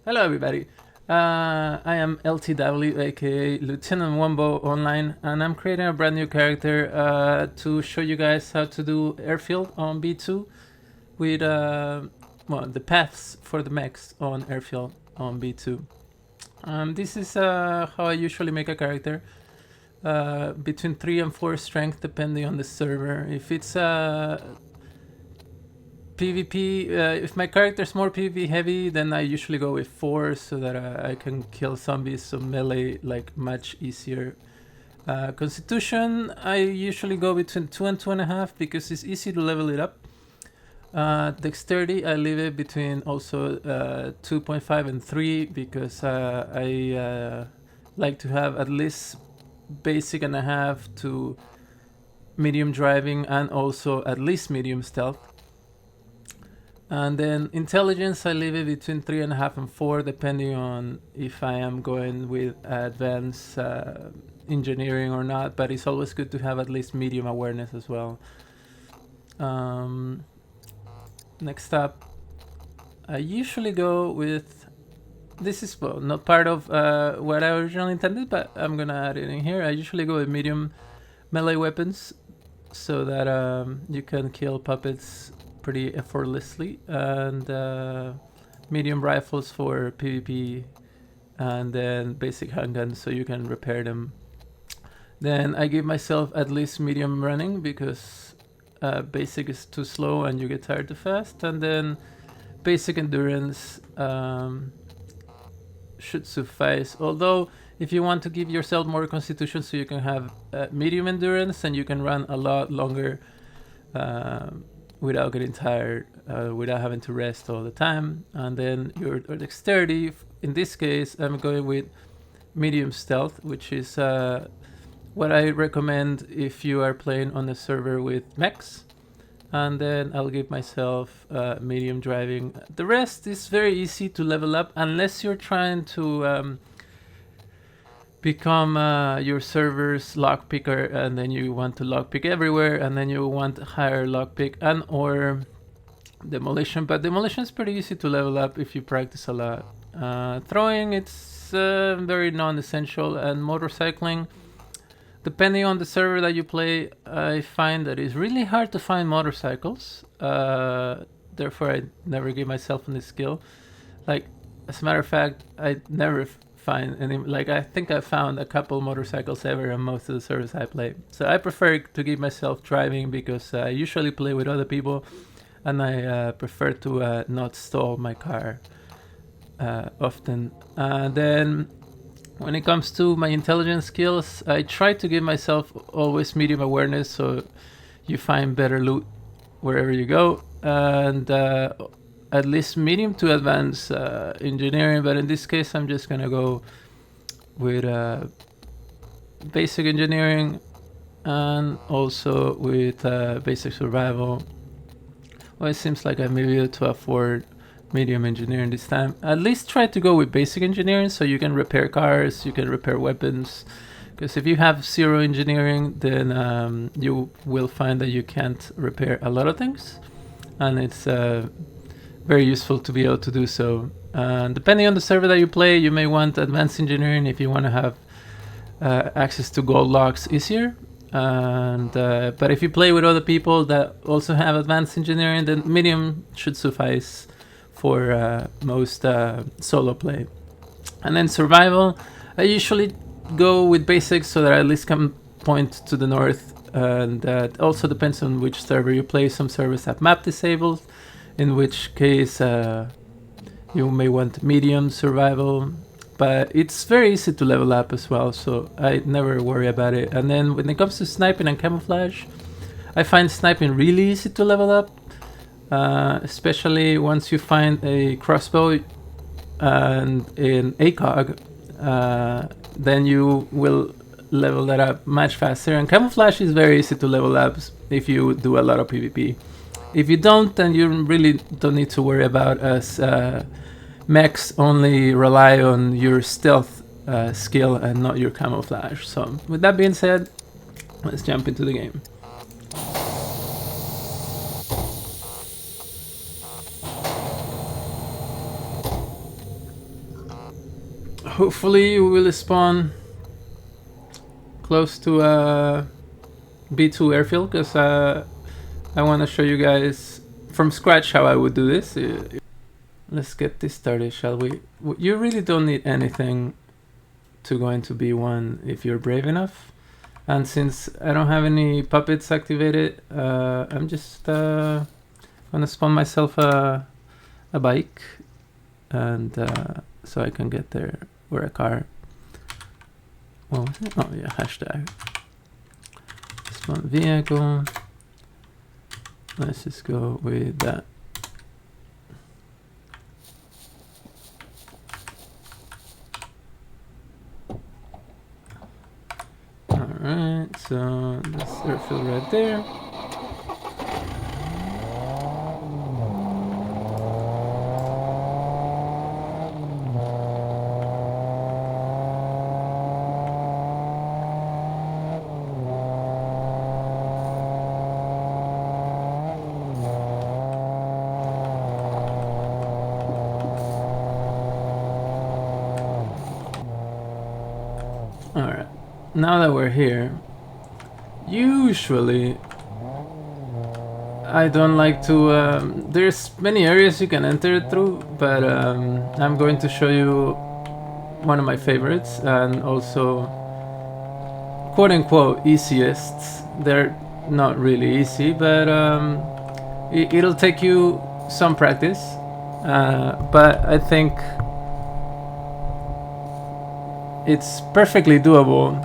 Hello everybody, I am LTW aka Lieutenant Wombo online, and I'm creating a brand new character to show you guys how to do airfield on B2 with well, the paths for the mechs on airfield on B2. This is how I usually make a character, between 3 and 4 strength depending on the server. If it's PvP, if my character's more PvP heavy, then I usually go with 4 so that I can kill zombies, so melee like much easier. Constitution, I usually go between 2 and 2.5 because it's easy to level it up. Dexterity, I leave it between also 2.5 and 3 because I like to have at least basic and a half to medium driving and also at least medium stealth. And then intelligence, I leave it between 3.5 and 4, depending on if I am going with advanced engineering or not. But it's always good to have at least medium awareness as well. Next up, I usually go with. This is well not part of what I originally intended, but I'm gonna add it in here. I usually go with medium melee weapons, so that you can kill puppets pretty effortlessly, and medium rifles for PvP, and then basic handguns so you can repair them. Then I give myself at least medium running because basic is too slow and you get tired too fast, and then basic endurance should suffice. Although if you want to give yourself more constitution so you can have medium endurance and you can run a lot longer without getting tired, without having to rest all the time. And then your dexterity, in this case, I'm going with medium stealth, which is what I recommend if you are playing on a server with mechs. And then I'll give myself medium driving. The rest is very easy to level up unless you're trying to become your server's lockpicker, and then you want to lockpick everywhere, and then you want higher lockpick and or demolition. But demolition is pretty easy to level up if you practice a lot. Throwing, it's very non-essential, and motorcycling, depending on the server that you play, I find that it's really hard to find motorcycles. Therefore, I never give myself any skill. Like, as a matter of fact, I never find any. Like, I think I found a couple motorcycles ever on most of the servers I play. So I prefer to give myself driving because I usually play with other people, and I prefer to not stall my car often. Then when it comes to my intelligence skills, I try to give myself always medium awareness so you find better loot wherever you go, and at least medium to advanced engineering. But in this case, I'm just gonna go with basic engineering and also with basic survival. Well, it seems like I may be able to afford medium engineering this time. At least try to go with basic engineering so you can repair cars, you can repair weapons. Because if you have 0 engineering, then you will find that you can't repair a lot of things, and it's very useful to be able to do so. Depending on the server that you play, you may want advanced engineering if you want to have access to gold locks easier. But if you play with other people that also have advanced engineering, then medium should suffice for most solo play. And then survival, I usually go with basics so that I at least can point to the north, and that also depends on which server you play. Some servers have map disabled, in which case you may want medium survival, but it's very easy to level up as well, so I never worry about it. And then when it comes to sniping and camouflage, I find sniping really easy to level up, especially once you find a crossbow and an ACOG, then you will level that up much faster. And camouflage is very easy to level up if you do a lot of PvP. If you don't, then you really don't need to worry about, as mechs only rely on your stealth skill and not your camouflage. So with that being said, let's jump into the game. hopefully we will spawn close to B2 Airfield, because I want to show you guys from scratch how I would do this. Let's get this started, shall we? You really don't need anything to go into B1 if you're brave enough. And since I don't have any puppets activated, I'm just gonna spawn myself a bike, and so I can get there, or a car. What was it? Oh yeah, hashtag spawn vehicle. Let's just go with that. Alright, so this airfield right there. Alright, now that we're here, usually I don't like to, there's many areas you can enter through, but I'm going to show you one of my favorites, and also quote-unquote easiest. They're not really easy, but it'll take you some practice, but I think it's perfectly doable.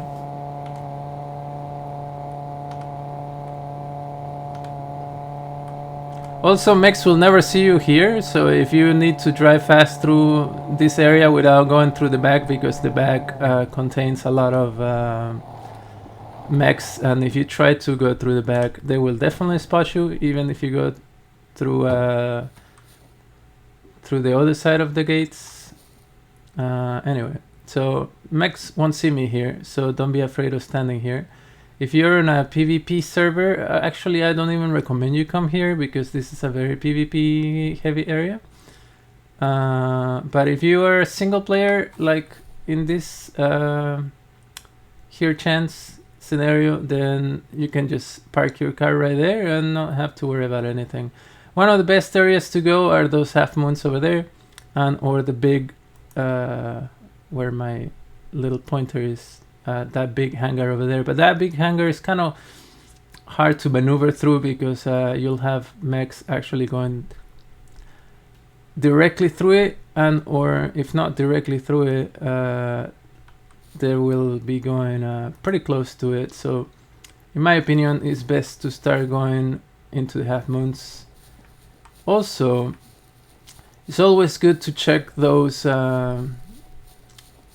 Also, Mechs will never see you here, so if you need to drive fast through this area without going through the back, because the back contains a lot of Mechs, and if you try to go through the back, they will definitely spot you, even if you go through the other side of the gates. Anyway, so Mechs won't see me here, so don't be afraid of standing here. If you're in a PvP server, actually I don't even recommend you come here, because this is a very PvP heavy area. But if you are a single player, like in this here chance scenario, then you can just park your car right there and not have to worry about anything. One of the best areas to go are those half moons over there, and or the big where my little pointer is, that big hangar over there. But that big hangar is kind of hard to maneuver through, because you'll have Mechs actually going directly through it, and or if not directly through it, they will be going pretty close to it. So in my opinion, it's best to start going into the half moons. Also, it's always good to check those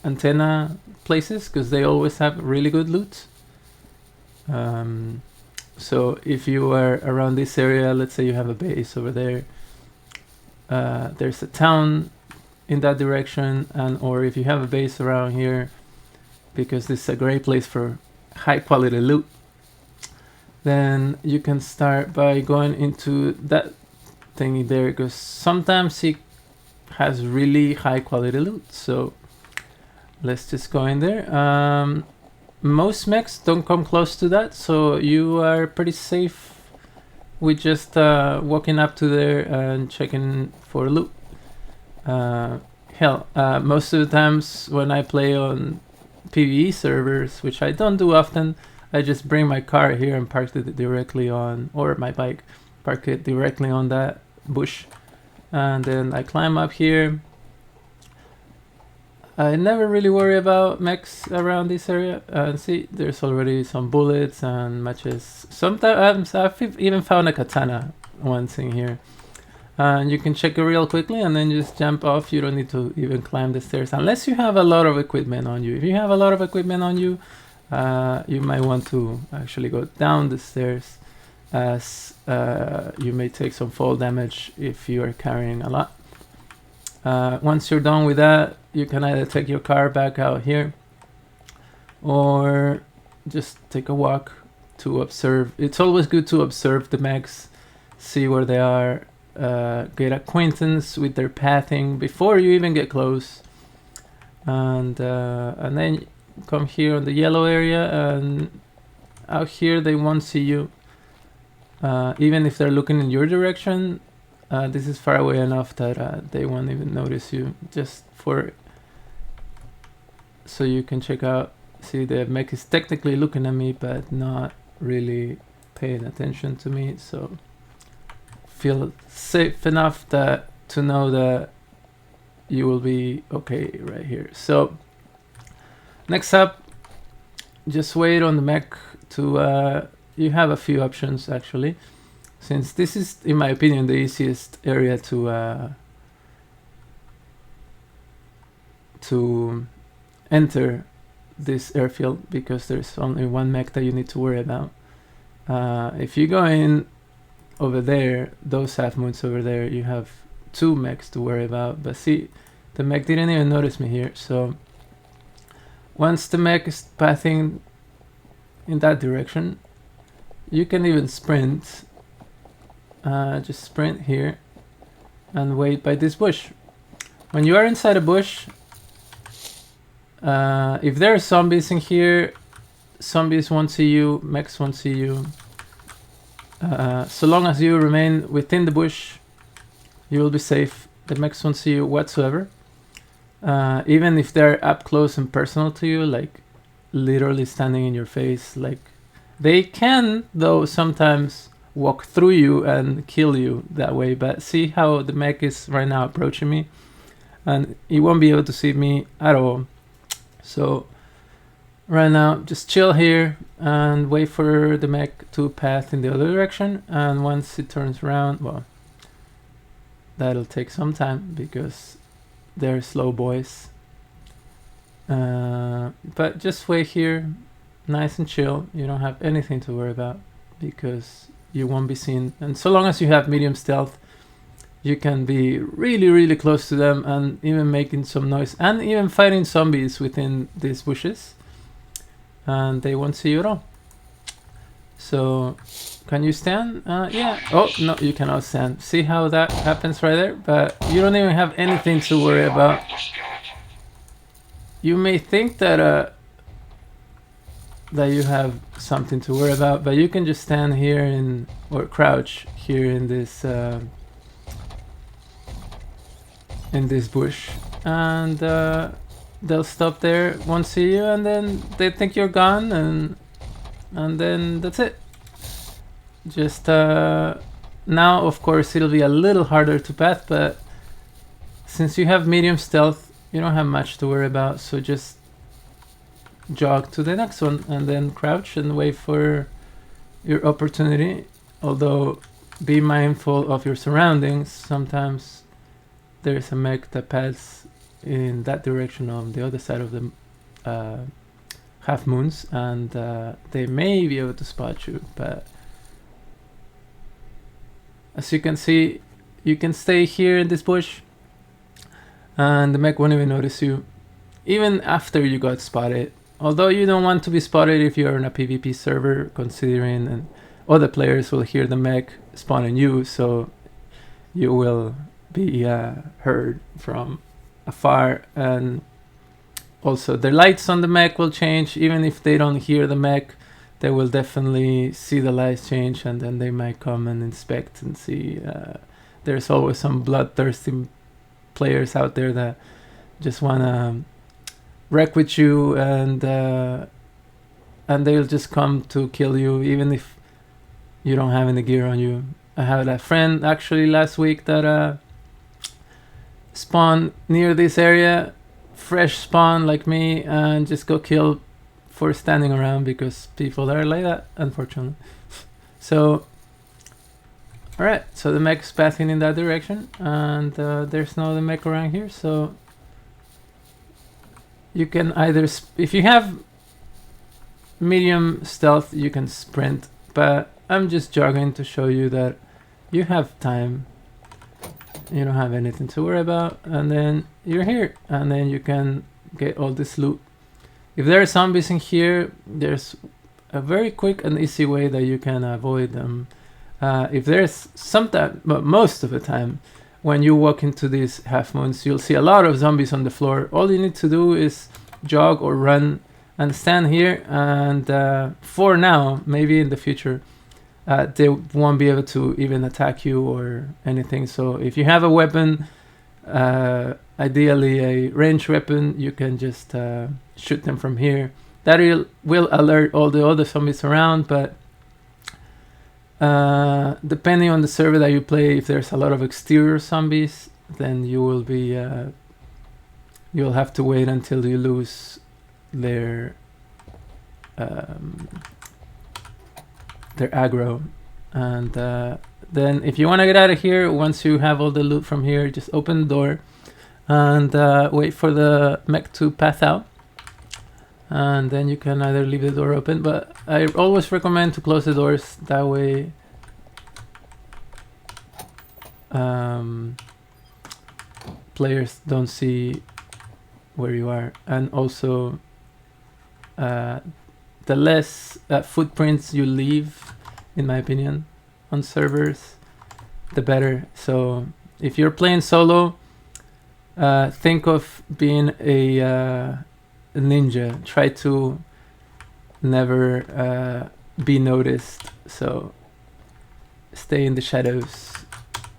antenna places, because they always have really good loot. So if you are around this area, let's say you have a base over there, there's a town in that direction, and or if you have a base around here, because this is a great place for high quality loot, then you can start by going into that thingy there, because sometimes it has really high quality loot. So let's just go in there. Most Mechs don't come close to that, so you are pretty safe with just walking up to there and checking for loot. Hell, most of the times when I play on PvE servers, which I don't do often, I just bring my car here and park it directly on, or my bike, park it directly on that bush, and then I climb up here. I never really worry about Mechs around this area. And see, there's already some bullets and matches. Sometimes I've even found a katana once in here. And you can check it real quickly and then just jump off. You don't need to even climb the stairs unless you have a lot of equipment on you. If you have a lot of equipment on you, you might want to actually go down the stairs, as you may take some fall damage if you are carrying a lot. Once you're done with that, you can either take your car back out here, or just take a walk to observe. It's always good to observe the Mechs, see where they are, get acquaintance with their pathing before you even get close. and then come here on the yellow area, and out here they won't see you, even if they're looking in your direction. This is far away enough that they won't even notice you, just so you can check out. See, the mech is technically looking at me but not really paying attention to me, so feel safe enough that to know that you will be okay right here. So next up, just wait on the mech to you have a few options actually, since this is, in my opinion, the easiest area to enter this airfield, because there's only one mech that you need to worry about. If you go in over there, those half moons over there, you have two mechs to worry about. But see, the mech didn't even notice me here. So once the mech is pathing in that direction, you can even sprint. Just sprint here and wait by this bush. When you are inside a bush, if there are zombies in here, zombies won't see you, mechs won't see you. So long as you remain within the bush, you will be safe. The mechs won't see you whatsoever. Even if they're up close and personal to you, like literally standing in your face, like they can, though, sometimes walk through you and kill you that way. But see how the mech is right now approaching me, and he won't be able to see me at all. So right now, just chill here and wait for the mech to path in the other direction. And once it turns around, well, that'll take some time because they're slow boys. But just wait here, nice and chill. You don't have anything to worry about because you won't be seen. And so long as you have medium stealth, you can be really, really close to them and even making some noise and even fighting zombies within these bushes. And they won't see you at all. So, can you stand? Yeah. Oh, no, you cannot stand. See how that happens right there? But you don't even have anything to worry about. You may think that that you have something to worry about, but you can just stand here or crouch here in this bush, and they'll stop there, won't see you, and then they think you're gone, and then that's it. Just now, of course, it'll be a little harder to path, but since you have medium stealth, you don't have much to worry about. So just jog to the next one and then crouch and wait for your opportunity. Although be mindful of your surroundings. Sometimes there's a mech that paths in that direction on the other side of the half moons, and they may be able to spot you, but as you can see, you can stay here in this bush and the mech won't even notice you even after you got spotted. Although you don't want to be spotted if you're on a PvP server, considering and other players will hear the mech spawning you, so you will be heard from afar. And also the lights on the mech will change. Even if they don't hear the mech, they will definitely see the lights change, and then they might come and inspect and see. There's always some bloodthirsty players out there that just want to wreck with you, and they'll just come to kill you even if you don't have any gear on you. I had a friend actually last week that spawned near this area, fresh spawn like me, and just got killed for standing around, because people are like that, unfortunately. So alright, so the mech is pathing in that direction, and there's no other mech around here, so you can either, if you have medium stealth, you can sprint, but I'm just jogging to show you that you have time, you don't have anything to worry about, and then you're here, and then you can get all this loot. If there are zombies in here, there's a very quick and easy way that you can avoid them. If there's sometimes, but most of the time, when you walk into these half moons, you'll see a lot of zombies on the floor. All you need to do is jog or run and stand here, and for now, maybe in the future, they won't be able to even attack you or anything. So if you have a weapon, ideally a ranged weapon, you can just shoot them from here. That will alert all the other zombies around, but depending on the server that you play, if there's a lot of exterior zombies, then you will be you'll have to wait until you lose their aggro. And then if you want to get out of here, once you have all the loot from here, just open the door and wait for the mech to pass out, and then you can either leave the door open, but I always recommend to close the doors. That way players don't see where you are. And also the less footprints you leave, in my opinion, on servers, the better. So if you're playing solo, think of being a ninja. Try to never be noticed. So stay in the shadows,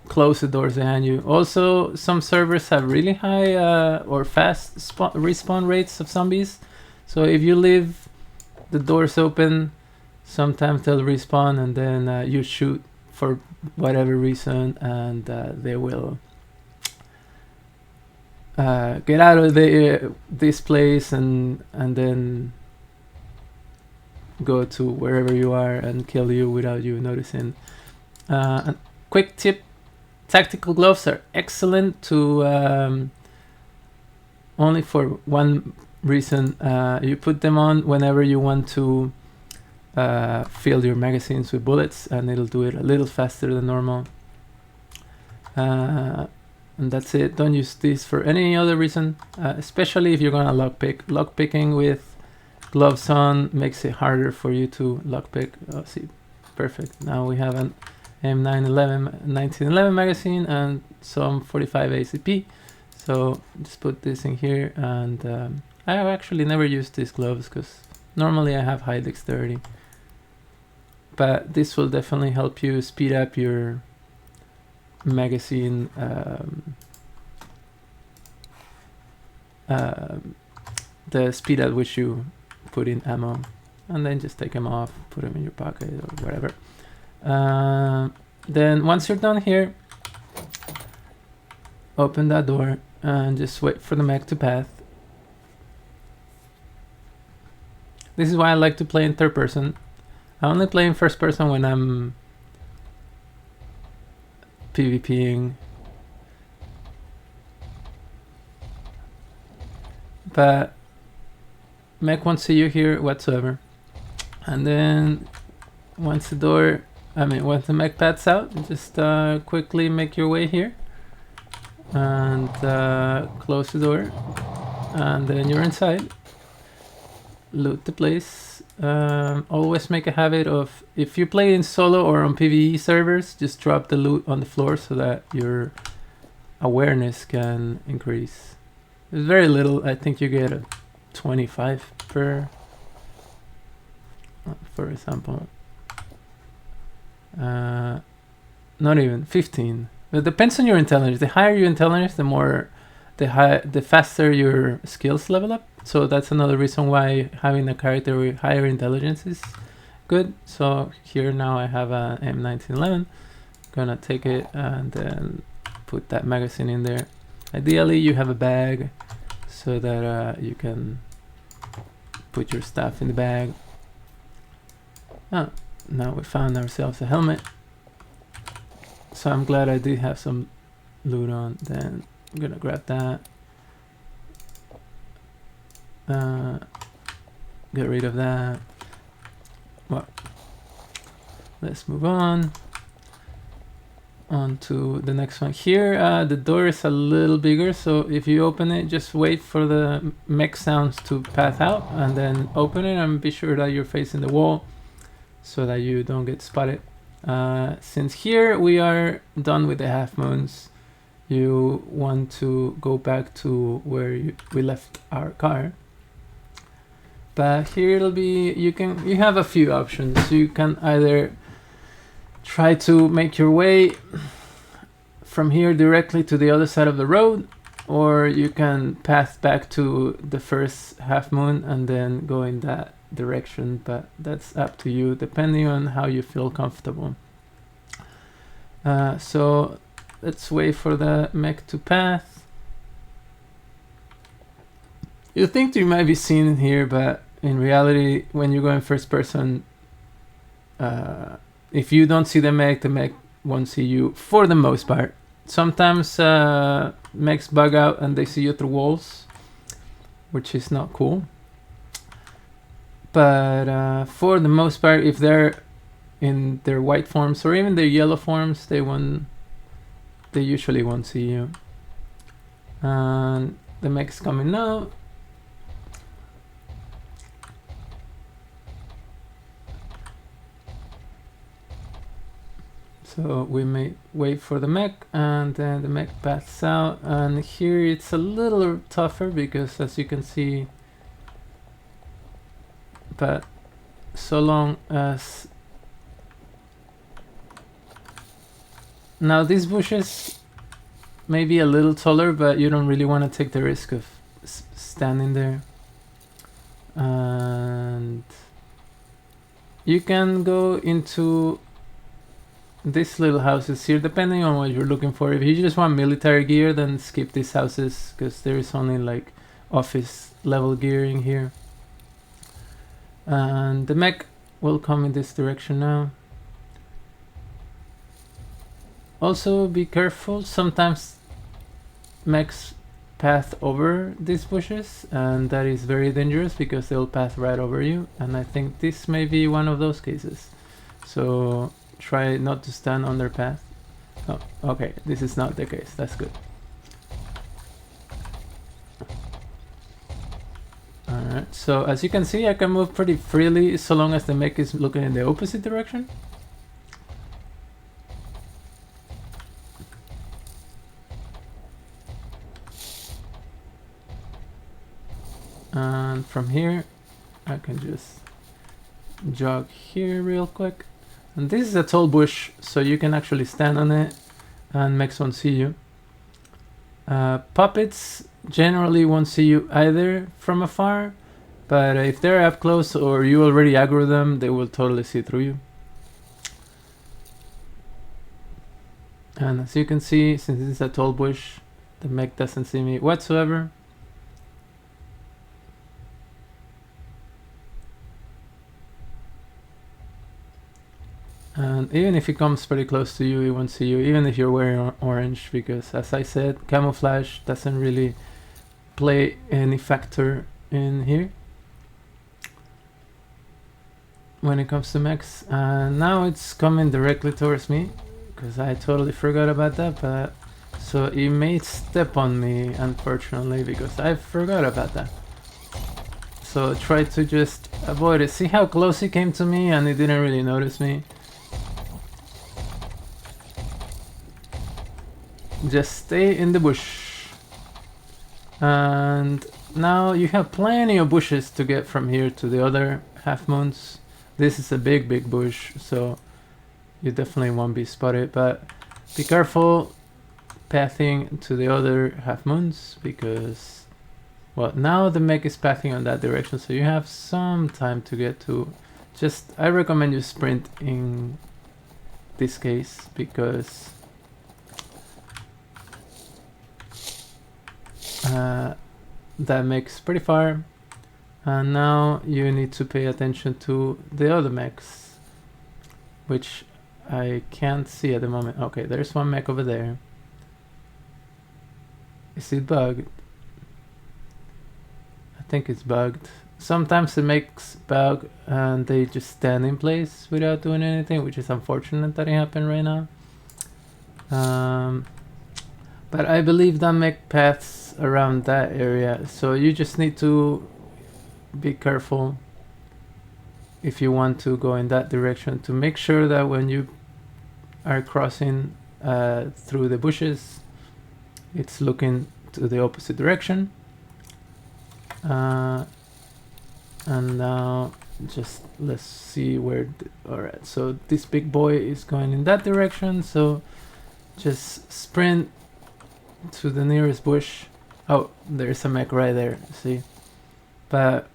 close the doors behind you. Also, some servers have really high or fast respawn rates of zombies. So if you leave the doors open, sometimes they'll respawn, and then you shoot for whatever reason, and they will get out of this place and then go to wherever you are and kill you without you noticing. A quick tip: tactical gloves are excellent to only for one reason. You put them on whenever you want to fill your magazines with bullets, and it'll do it a little faster than normal. And that's it. Don't use this for any other reason, especially if you're gonna lockpick. Lockpicking with gloves on makes it harder for you to lockpick. Oh, see, perfect. Now we have an M911 1911 magazine and some 45 ACP. So just put this in here, and I have actually never used these gloves because normally I have high dexterity. But this will definitely help you speed up your magazine the speed at which you put in ammo, and then just take them off, put them in your pocket or whatever. Then once you're done here, open that door and just wait for the mech to pass. This is why I like to play in third person. I only play in first person when I'm PvPing. But mech won't see you here whatsoever. And then once the mech pads out, just quickly make your way here and close the door, and then you're inside. Loot the place. Always make a habit of, if you play in solo or on PvE servers, just drop the loot on the floor so that your awareness can increase. It's very little. I think you get a 25 per, for example. Not even 15. It depends on your intelligence. The higher your intelligence, the faster your skills level up. So that's another reason why having a character with higher intelligence is good. So here now I have a M1911. Gonna take it and then put that magazine in there. Ideally you have a bag so that you can put your stuff in the bag. Oh, now we found ourselves a helmet. So I'm glad I did have some loot on. Then I'm gonna grab that. Get rid of that. Well, let's move on to the next one. Here the door is a little bigger, so if you open it, just wait for the mech sounds to pass out and then open it, and be sure that you're facing the wall so that you don't get spotted. Since here we are done with the half moons, you want to go back to where we left our car. But here it'll be, you have a few options. You can either try to make your way from here directly to the other side of the road, or you can path back to the first half moon and then go in that direction, but that's up to you depending on how you feel comfortable. So let's wait for the mech to path. You think you might be seen in here, but in reality, when you go in first person, if you don't see the mech won't see you for the most part. Sometimes mechs bug out and they see you through walls, which is not cool. But for the most part, if they're in their white forms or even their yellow forms, they usually won't see you. And the mech's coming now. So we may wait for the mech, and then the mech paths out, and here it's a little tougher because, as you can see, but so long as now these bushes may be a little taller, but you don't really want to take the risk of standing there. And you can go into these little houses here depending on what you're looking for. If you just want military gear, then skip these houses because there is only like office level gearing here. And the mech will come in this direction now. Also be careful, sometimes mechs path over these bushes, and that is very dangerous because they'll path right over you, and I think this may be one of those cases. So try not to stand on their path. Oh, okay, this is not the case, that's good. Alright, so as you can see, I can move pretty freely so long as the mech is looking in the opposite direction. And from here, I can just jog here real quick. And this is a tall bush, so you can actually stand on it and mechs won't see you. Puppets generally won't see you either from afar, but if they're up close or you already aggro them, they will totally see through you. And as you can see, since this is a tall bush, the mech doesn't see me whatsoever. And even if he comes pretty close to you, he won't see you, even if you're wearing orange, because as I said, camouflage doesn't really play any factor in here when it comes to mechs. And now it's coming directly towards me, because I totally forgot about that, but so it may step on me, unfortunately, because I forgot about that. So try to just avoid it. See how close he came to me and he didn't really notice me? Just stay in the bush. And now you have plenty of bushes to get from here to the other half moons. This is a big bush, so you definitely won't be spotted, but be careful pathing to the other half moons, because well, now the mech is pathing on that direction, so you have some time to get to. Just I recommend you sprint in this case, because that mech's pretty far, and now you need to pay attention to the other mechs, which I can't see at the moment. Okay, there's one mech over there. Is it bugged? I think it's bugged. Sometimes the mechs bug and they just stand in place without doing anything, which is unfortunate that it happened right now. But I believe that mech paths around that area, so you just need to be careful if you want to go in that direction, to make sure that when you are crossing through the bushes, it's looking to the opposite direction. And now just let's see where all right, so this big boy is going in that direction, so just sprint to the nearest bush. Oh, there's a mech right there, see, but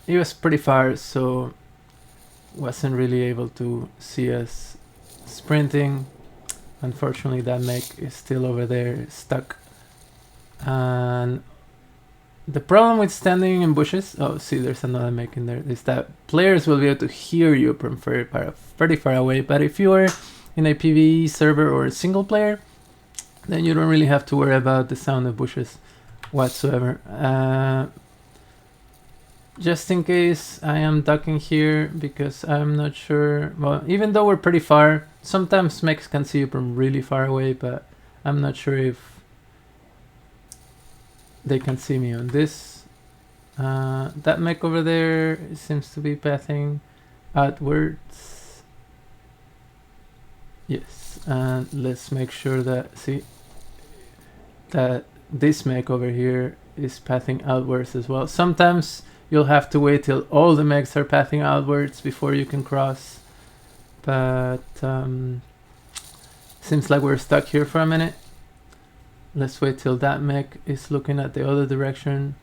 it was pretty far, so wasn't really able to see us sprinting. Unfortunately, that mech is still over there stuck. And the problem with standing in bushes, oh, see, there's another mech in there, is that players will be able to hear you from pretty far away. But if you are in a PvE server or a single player, then you don't really have to worry about the sound of bushes whatsoever. Just in case, I am ducking here because I'm not sure. Well, even though we're pretty far, sometimes mechs can see you from really far away, but I'm not sure if they can see me on this. That mech over there seems to be pathing outwards. Yes, and let's make sure that, see, that this mech over here is pathing outwards as well. Sometimes you'll have to wait till all the mechs are pathing outwards before you can cross. But seems like we're stuck here for a minute. Let's wait till that mech is looking at the other direction.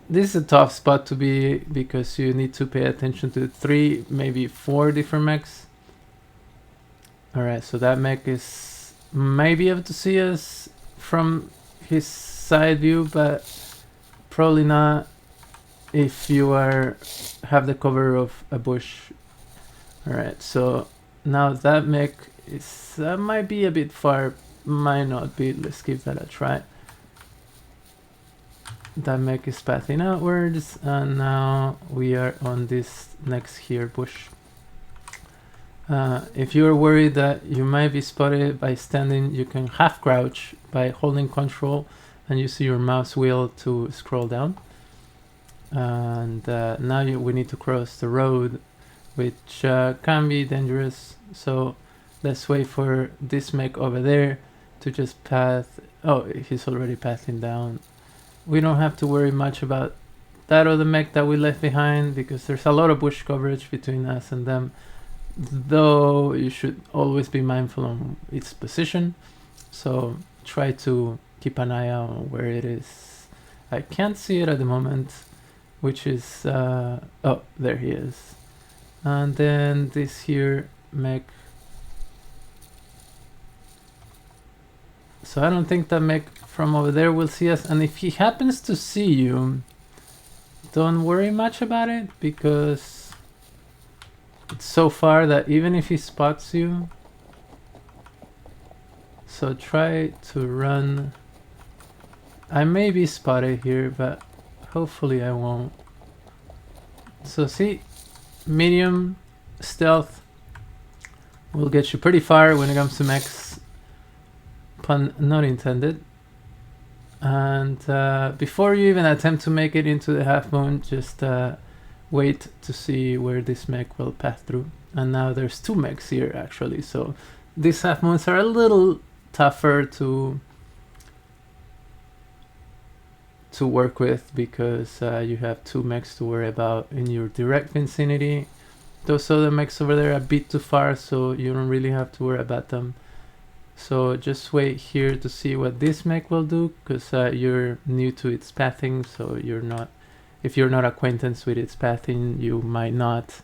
This is a tough spot to be because you need to pay attention to 3, maybe 4 different mechs. Alright, so that mech is maybe able to see us from his side view, but probably not if you have the cover of a bush. Alright, so now that mech is might be a bit far, might not be. Let's give that a try. That mech is pathing outwards, and now we are on this next here bush. If you're worried that you might be spotted by standing, you can half crouch by holding control and you see your mouse wheel to scroll down. And now we need to cross the road, which can be dangerous. So let's wait for this mech over there to just path. Oh, he's already pathing down. We don't have to worry much about that other mech that we left behind because there's a lot of bush coverage between us and them. Though you should always be mindful on its position, so try to keep an eye out on where it is. I can't see it at the moment, which is oh, there he is. And then this here mech, so I don't think that mech from over there will see us, and if he happens to see you, don't worry much about it because it's so far that even if he spots you, so try to run. I may be spotted here, but hopefully I won't. So see, medium stealth will get you pretty far when it comes to mechs, pun not intended. And before you even attempt to make it into the half moon, just wait to see where this mech will pass through. And now there's 2 mechs here actually, so these half moons are a little tougher to work with because you have 2 mechs to worry about in your direct vicinity. Those other mechs over there are a bit too far, so you don't really have to worry about them. So just wait here to see what this mech will do, because you're new to its pathing, so you're not, if you're not acquainted with its pathing, you might not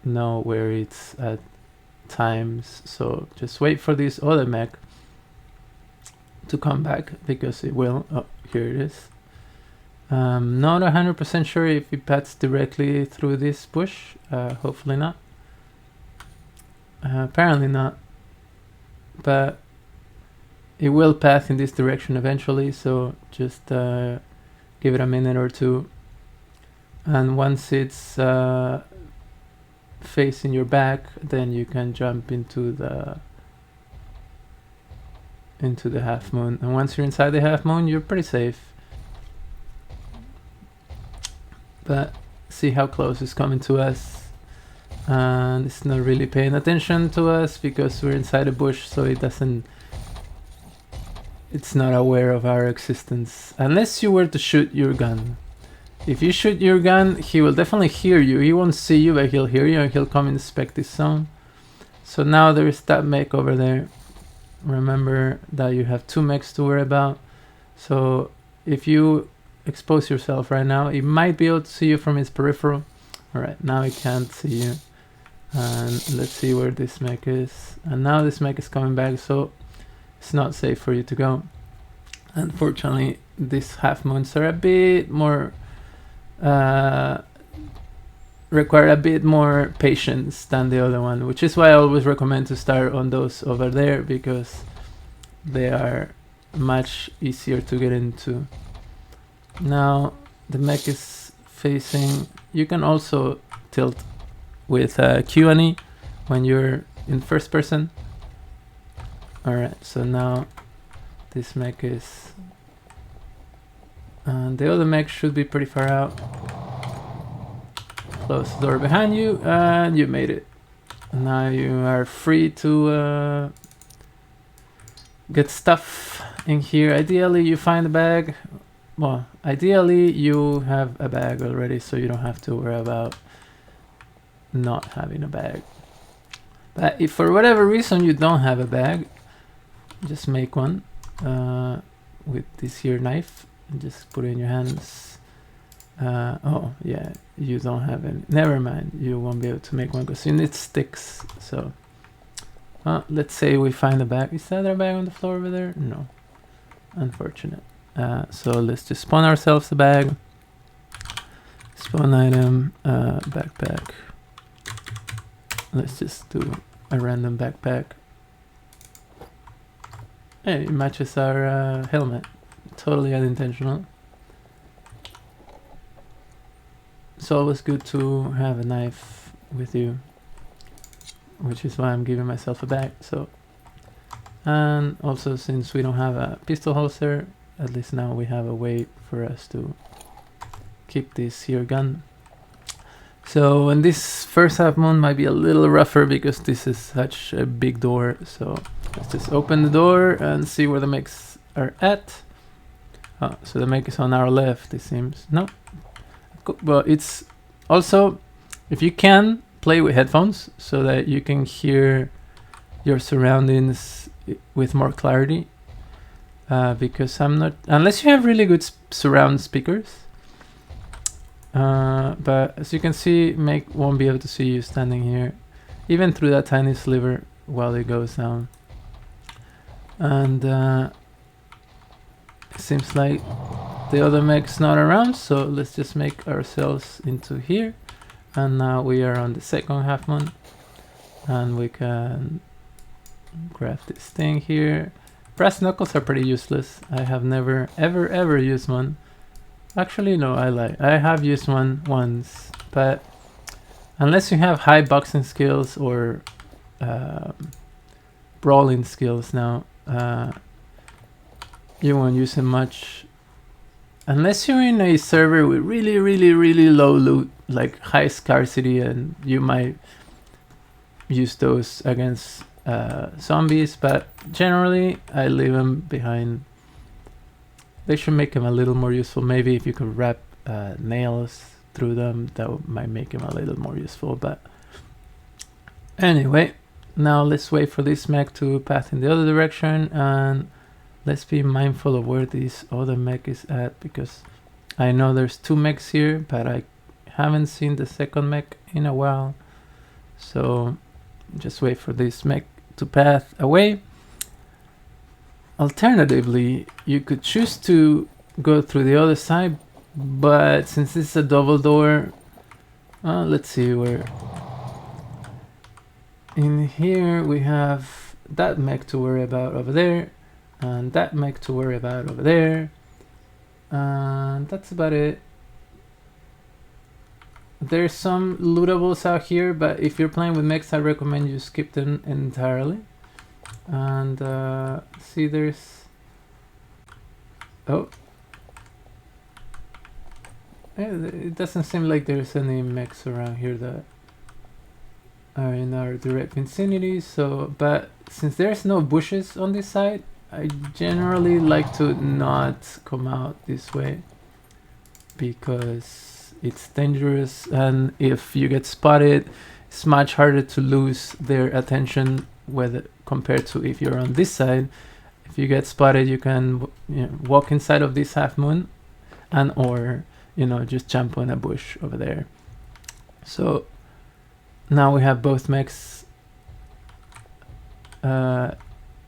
know where it's at times. So just wait for this other mech to come back, because it will. Oh, here it is. Not 100% sure if it paths directly through this bush. Hopefully not. Apparently not. But it will path in this direction eventually, so just give it a minute or two, and once it's facing your back, then you can jump into the half moon, and once you're inside the half moon, you're pretty safe. But see how close it's coming to us, and it's not really paying attention to us because we're inside a bush, so it doesn't it's not aware of our existence unless you were to shoot your gun. If you shoot your gun, he will definitely hear you. He won't see you, but he'll hear you and he'll come inspect this zone. So now there's that mech over there. Remember that you have 2 mechs to worry about. So if you expose yourself right now, he might be able to see you from his peripheral. Alright, now he can't see you. And let's see where this mech is. And now this mech is coming back, so it's not safe for you to go. Unfortunately, these half moons are a bit more require a bit more patience than the other one, which is why I always recommend to start on those over there, because they are much easier to get into. Now the mech is facing, you can also tilt with Q and E when you're in first person. Alright, so now this mech is, and the other mech should be pretty far out. Close the door behind you and you made it. Now you are free to get stuff in here. Ideally you find a bag. Well, ideally you have a bag already, so you don't have to worry about not having a bag. But if for whatever reason you don't have a bag, just make one with this here knife and just put it in your hands. Oh yeah, you don't have any. Never mind, you won't be able to make one because you need sticks. So let's say we find a bag. Is that a bag on the floor over there? No, unfortunate. So let's just spawn ourselves a bag. Spawn item, backpack. Let's just do a random backpack. Hey, it matches our helmet. Totally unintentional. It's always good to have a knife with you, which is why I'm giving myself a bag. So, and also since we don't have a pistol holster, at least now we have a way for us to keep this here gun. So, and this first half moon might be a little rougher because this is such a big door. So let's just open the door and see where the mechs are at. Oh, so the mech is on our left, it seems. No. Well, it's also, if you can, play with headphones so that you can hear your surroundings with more clarity. Because I'm not, unless you have really good surround speakers. But as you can see, Mech won't be able to see you standing here, even through that tiny sliver while it goes down. And it seems like the other mech's not around, so let's just make ourselves into here. And now we are on the second half moon, and we can grab this thing here. Brass knuckles are pretty useless. I have never ever used one. Actually, no, I lie. I have used one once, but unless you have high boxing skills or brawling skills now, you won't use it much. Unless you're in a server with really low loot, like high scarcity, and you might use those against zombies, but generally I leave them behind. They should make them a little more useful. Maybe if you could wrap nails through them, that might make them a little more useful. But anyway, now let's wait for this mech to path in the other direction, and let's be mindful of where this other mech is at, because I know there's 2 mechs here, but I haven't seen the second mech in a while. So just wait for this mech to path away. Alternatively, you could choose to go through the other side, but since it's a double door, let's see where. In here we have that mech to worry about over there, and that mech to worry about over there, and that's about it. There's some lootables out here, but if you're playing with mechs, I recommend you skip them entirely. And see, there's, oh, yeah, it doesn't seem like there's any mechs around here that are in our direct vicinity. So, but since there's no bushes on this side, I generally like to not come out this way because it's dangerous, and if you get spotted, it's much harder to lose their attention compared to if you're on this side. If you get spotted, you can walk inside of this half moon and or just jump on a bush over there. So now we have both mechs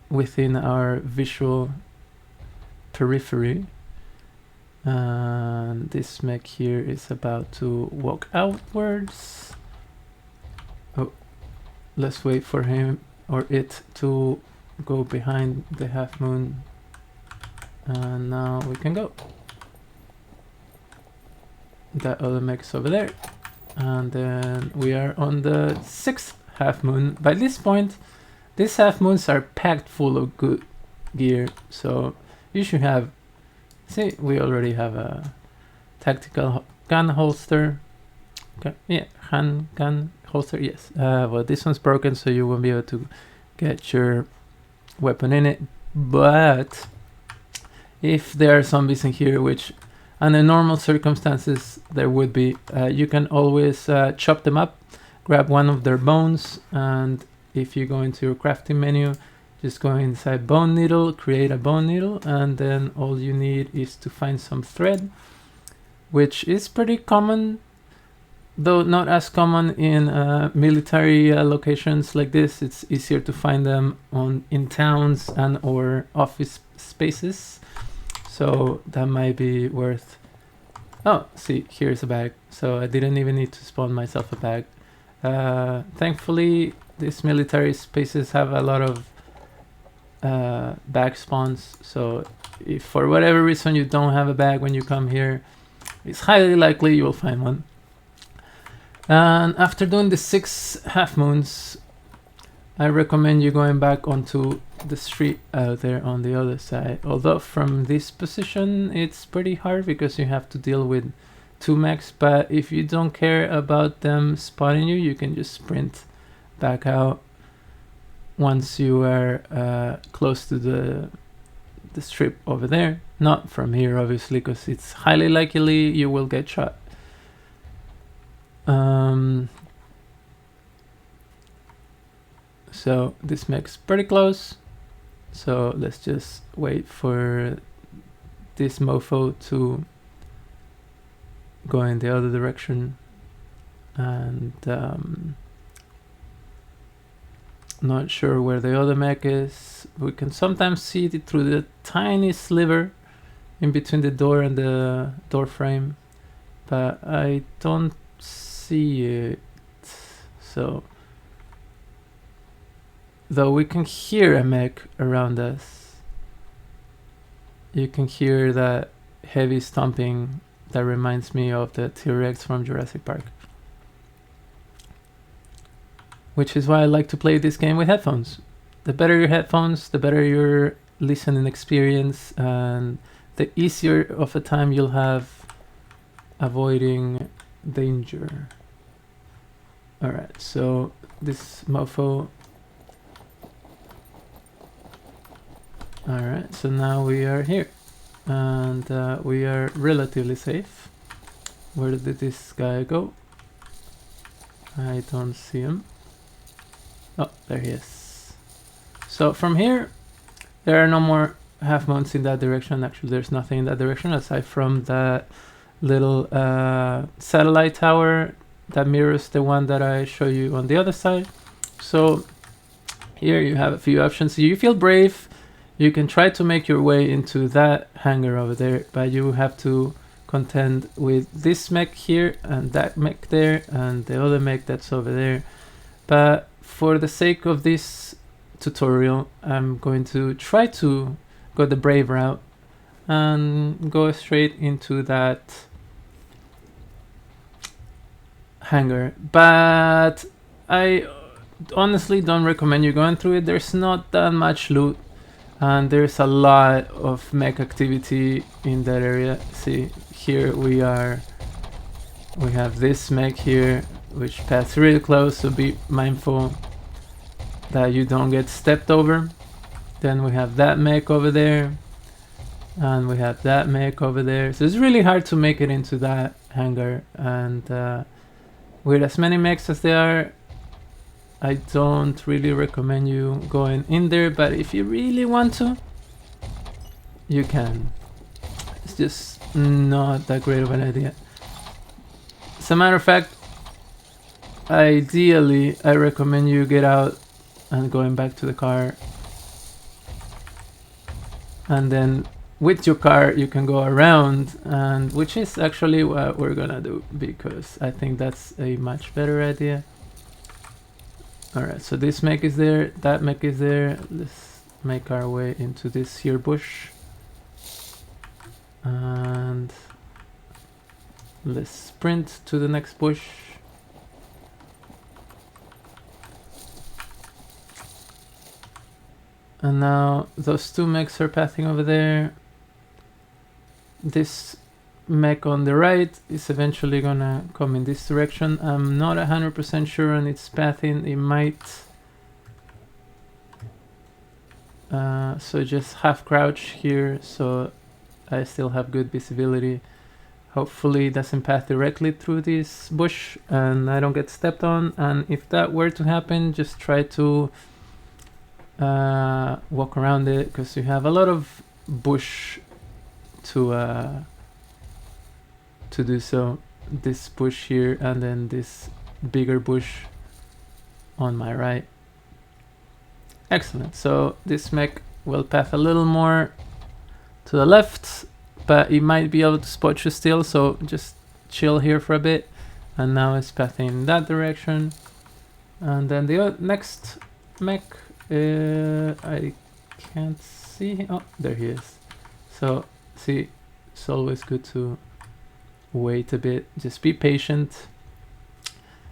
within our visual periphery, and this mech here is about to walk outwards. Oh, let's wait for him or it to go behind the half moon, and now we can go. That other mech's over there, and then we are on the 6th half moon. By this point, these half moons are packed full of good gear, so you should have, see, we already have a tactical gun holster. Okay, yeah, handgun holster, yes. Well, this one's broken, so you won't be able to get your weapon in it, but if there are zombies in here, which under normal circumstances there would be, you can always chop them up, grab one of their bones, and if you go into your crafting menu, just go inside bone needle, create a bone needle, and then all you need is to find some thread, which is pretty common, though not as common in military locations like this. It's easier to find them in towns and or office spaces, so that might be worth. Oh, see, here's a bag, so I didn't even need to spawn myself a bag. Thankfully, these military spaces have a lot of bag spawns, so if for whatever reason you don't have a bag when you come here, it's highly likely you will find one. And after doing the 6 half moons, I recommend you going back onto the street out there on the other side. Although from this position it's pretty hard because you have to deal with 2 mechs, but if you don't care about them spotting you, you can just sprint back out once you are close to the strip over there. Not from here, obviously, because it's highly likely you will get shot. So this mech's pretty close, so let's just wait for this mofo to go in the other direction, and not sure where the other mech is. We can sometimes see it through the tiny sliver in between the door and the door frame, but I don't see it. So though we can hear a mech around us, you can hear that heavy stomping that reminds me of the T-Rex from Jurassic Park, which is why I like to play this game with headphones. The better your headphones, the better your listening experience, and the easier of a time you'll have avoiding danger. Alright, so this mofo. Alright, so now we are here, and we are relatively safe. Where did this guy go? I don't see him. Oh, there he is. So from here, there are no more half moons in that direction. Actually, there's nothing in that direction aside from that little satellite tower that mirrors the one that I show you on the other side. So here you have a few options. You feel brave, you can try to make your way into that hangar over there, but you have to contend with this mech here and that mech there and the other mech that's over there. But for the sake of this tutorial, I'm going to try to go the brave route and go straight into that hangar. But I honestly don't recommend you going through it. There's not that much loot, and there's a lot of mech activity in that area. See, here we have this mech here which passed really close, so be mindful that you don't get stepped over. Then we have that mech over there, and we have that mech over there. So it's really hard to make it into that hangar, and with as many mechs as there are, I don't really recommend you going in there, but if you really want to, you can. It's just not that great of an idea. As a matter of fact, ideally, I recommend you get out and going back to the car, and then with your car you can go around, and which is actually what we're gonna do, because I think that's a much better idea. Alright, so this mech is there, that mech is there. Let's make our way into this here bush, and let's sprint to the next bush. And now those two mechs are pathing over there. This mech on the right is eventually gonna come in this direction. I'm not 100% sure on its pathing. It might. So just half crouch here, so I still have good visibility. Hopefully it doesn't path directly through this bush and I don't get stepped on. And if that were to happen, just try to walk around it, because you have a lot of bush to do so. This bush here, and then this bigger bush on my right. Excellent. So this mech will path a little more to the left, but it might be able to spot you still, so just chill here for a bit. And now it's pathing in that direction. And then the next mech, I can't see him. Oh, there he is. So see, it's always good to wait a bit. Just be patient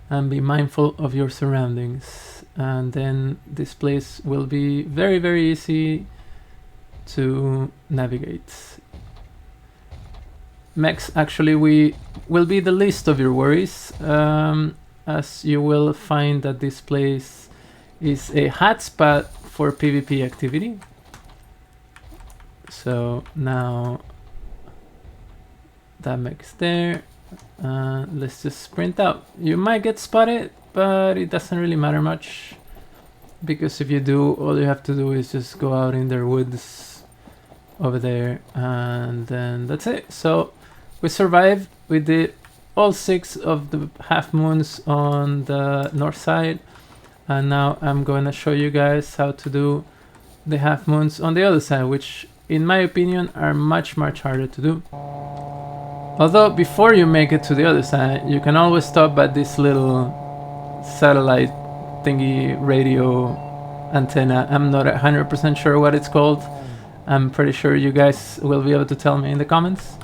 and be mindful of your surroundings, and then this place will be very, very easy to navigate. Mechs actually will be the least of your worries, as you will find that this place is a hotspot for PvP activity. So now that mech's there. Let's just sprint out. You might get spotted, but it doesn't really matter much, because if you do, all you have to do is just go out in their woods over there, and then that's it. So we survived. We did all 6 of the half moons on the north side, and now I'm going to show you guys how to do the half moons on the other side, which in my opinion are much harder to do. Although before you make it to the other side, you can always stop at this little satellite thingy radio antenna. I'm not 100% sure what it's called. I'm pretty sure you guys will be able to tell me in the comments.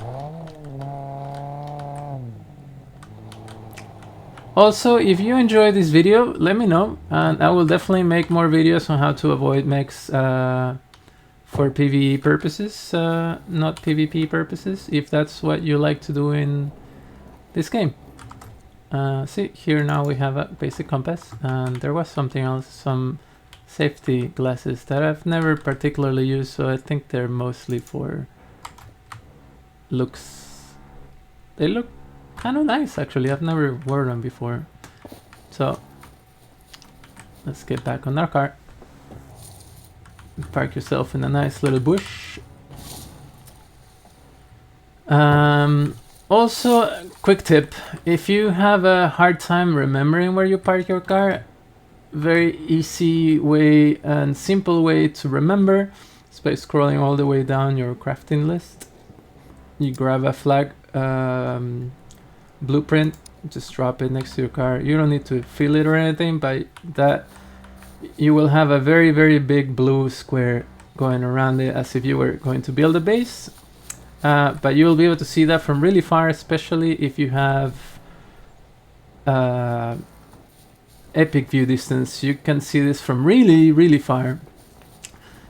Also, if you enjoyed this video, let me know, and I will definitely make more videos on how to avoid mechs for PvE purposes, not PvP purposes, if that's what you like to do in this game. See, here now we have a basic compass, and there was something else, some safety glasses that I've never particularly used, so I think they're mostly for looks. They look kind of nice, actually. I've never worn them before. So let's get back on our car. Park yourself in a nice little bush. Also, quick tip: if you have a hard time remembering where you park your car, very easy way and simple way to remember is by scrolling all the way down your crafting list. You grab a flag blueprint, just drop it next to your car. You don't need to fill it or anything, but that you will have a very big blue square going around it, as if you were going to build a base. But you will be able to see that from really far, especially if you have epic view distance. You can see this from really far.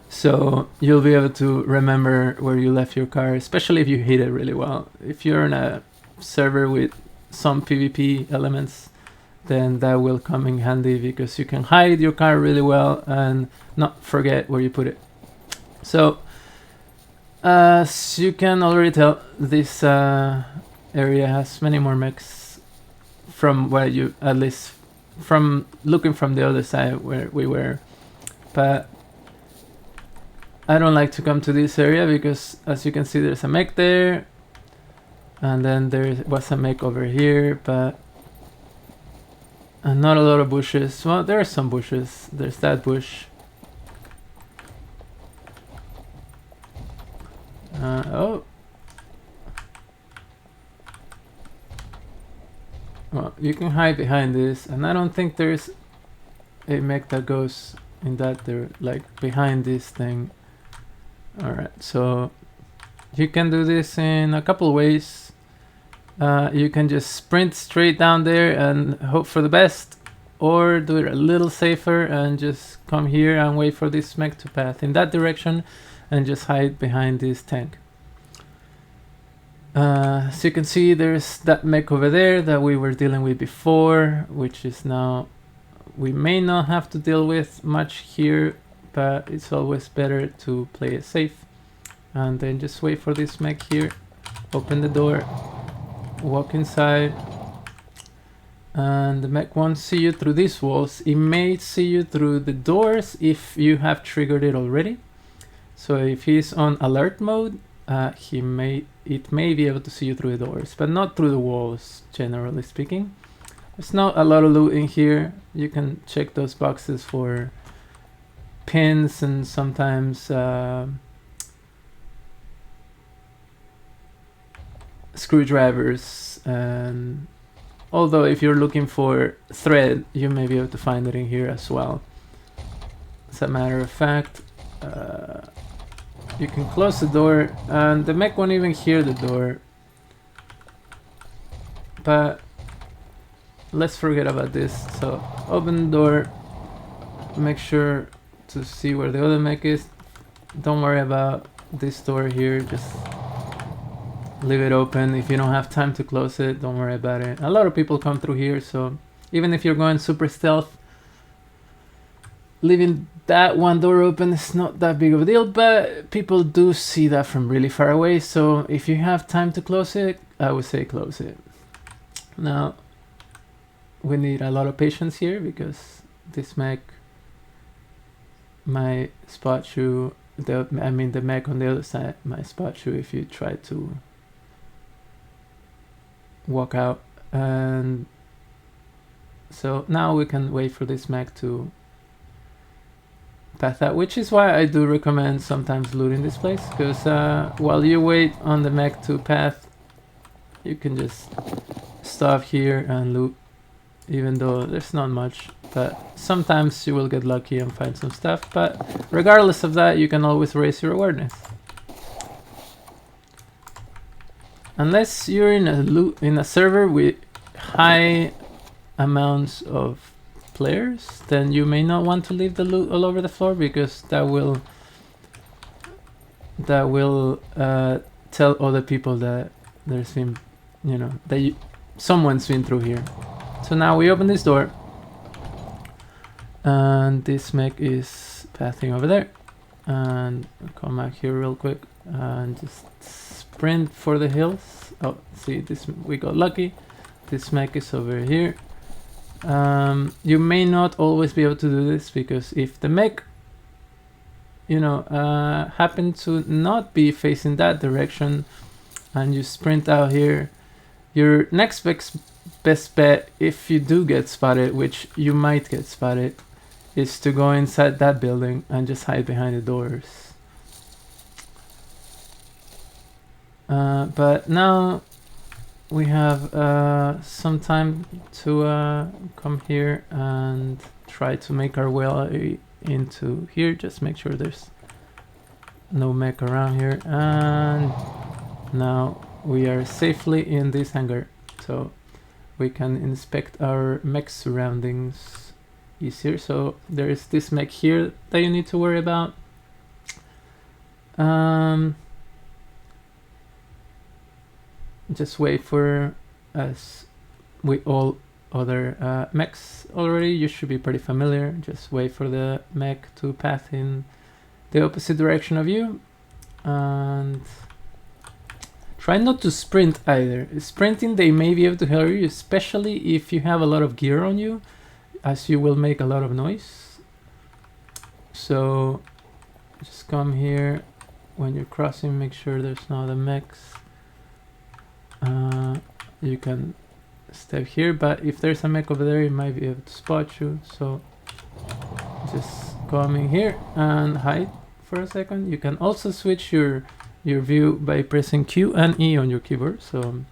So you'll be able to remember where you left your car, especially if you hit it really well. If you're in a server with some PvP elements, then that will come in handy, because you can hide your car really well and not forget where you put it. So as you can already tell, this area has many more mechs from where you, at least from looking from the other side where we were. But I don't like to come to this area because, as you can see, there's a mech there, and then there was a mech over here, but not a lot of bushes. Well, there are some bushes. There's that bush. Oh. Well, you can hide behind this, and I don't think there's a mech that goes in that there, like behind this thing. Alright, so you can do this in a couple ways. You can just sprint straight down there and hope for the best, or do it a little safer and just come here and wait for this mech to path in that direction and just hide behind this tank. So you can see there's that mech over there that we were dealing with before, which is now we may not have to deal with much here, but it's always better to play it safe. And then just wait for this mech here, open the door, walk inside, and the mech won't see you through these walls. It may see you through the doors if you have triggered it already. So if he's on alert mode, it may be able to see you through the doors, but not through the walls, generally speaking. There's not a lot of loot in here. You can check those boxes for pins and sometimes screwdrivers, and although if you're looking for thread, you may be able to find it in here as well. As a matter of fact, you can close the door, and the mech won't even hear the door. But let's forget about this. So open the door, make sure to see where the other mech is. Don't worry about this door here, just leave it open. If you don't have time to close it, don't worry about it. A lot of people come through here, so even if you're going super stealth, leaving that one door open is not that big of a deal, but people do see that from really far away, so if you have time to close it, I would say close it. Now, we need a lot of patience here because this mech might spot you, the mech on the other side might spot you if you try to walk out. And so now we can wait for this mech to path out, which is why I do recommend sometimes looting this place, because while you wait on the mech to path, you can just stop here and loot, even though there's not much, but sometimes you will get lucky and find some stuff. But regardless of that, you can always raise your awareness. Unless you're in a server with high amounts of players, then you may not want to leave the loot all over the floor, because that will tell other people that there's been, you know, that someone's been through here. So now we open this door, and this mech is pathing over there, and I'll come back here real quick and just sprint for the hills. Oh, see, this, we got lucky. This mech is over here. You may not always be able to do this, because if the mech, you know, happen to not be facing that direction and you sprint out here, your next best bet, if you do get spotted, which you might get spotted, is to go inside that building and just hide behind the doors. But now we have some time to come here and try to make our way into here. Just make sure there's no mech around here, and now we are safely in this hangar, so we can inspect our mech surroundings easier. So there is this mech here that you need to worry about. Just wait for, as with all other mechs already, you should be pretty familiar. Just wait for the mech to path in the opposite direction of you, and try not to sprint either. Sprinting, they may be able to help you, especially if you have a lot of gear on you, as you will make a lot of noise. So just come here. When you're crossing, make sure there's no other mechs. You can step here, but if there's a mech over there, it might be able to spot you. So just come in here and hide for a second. You can also switch your view by pressing Q and E on your keyboard. So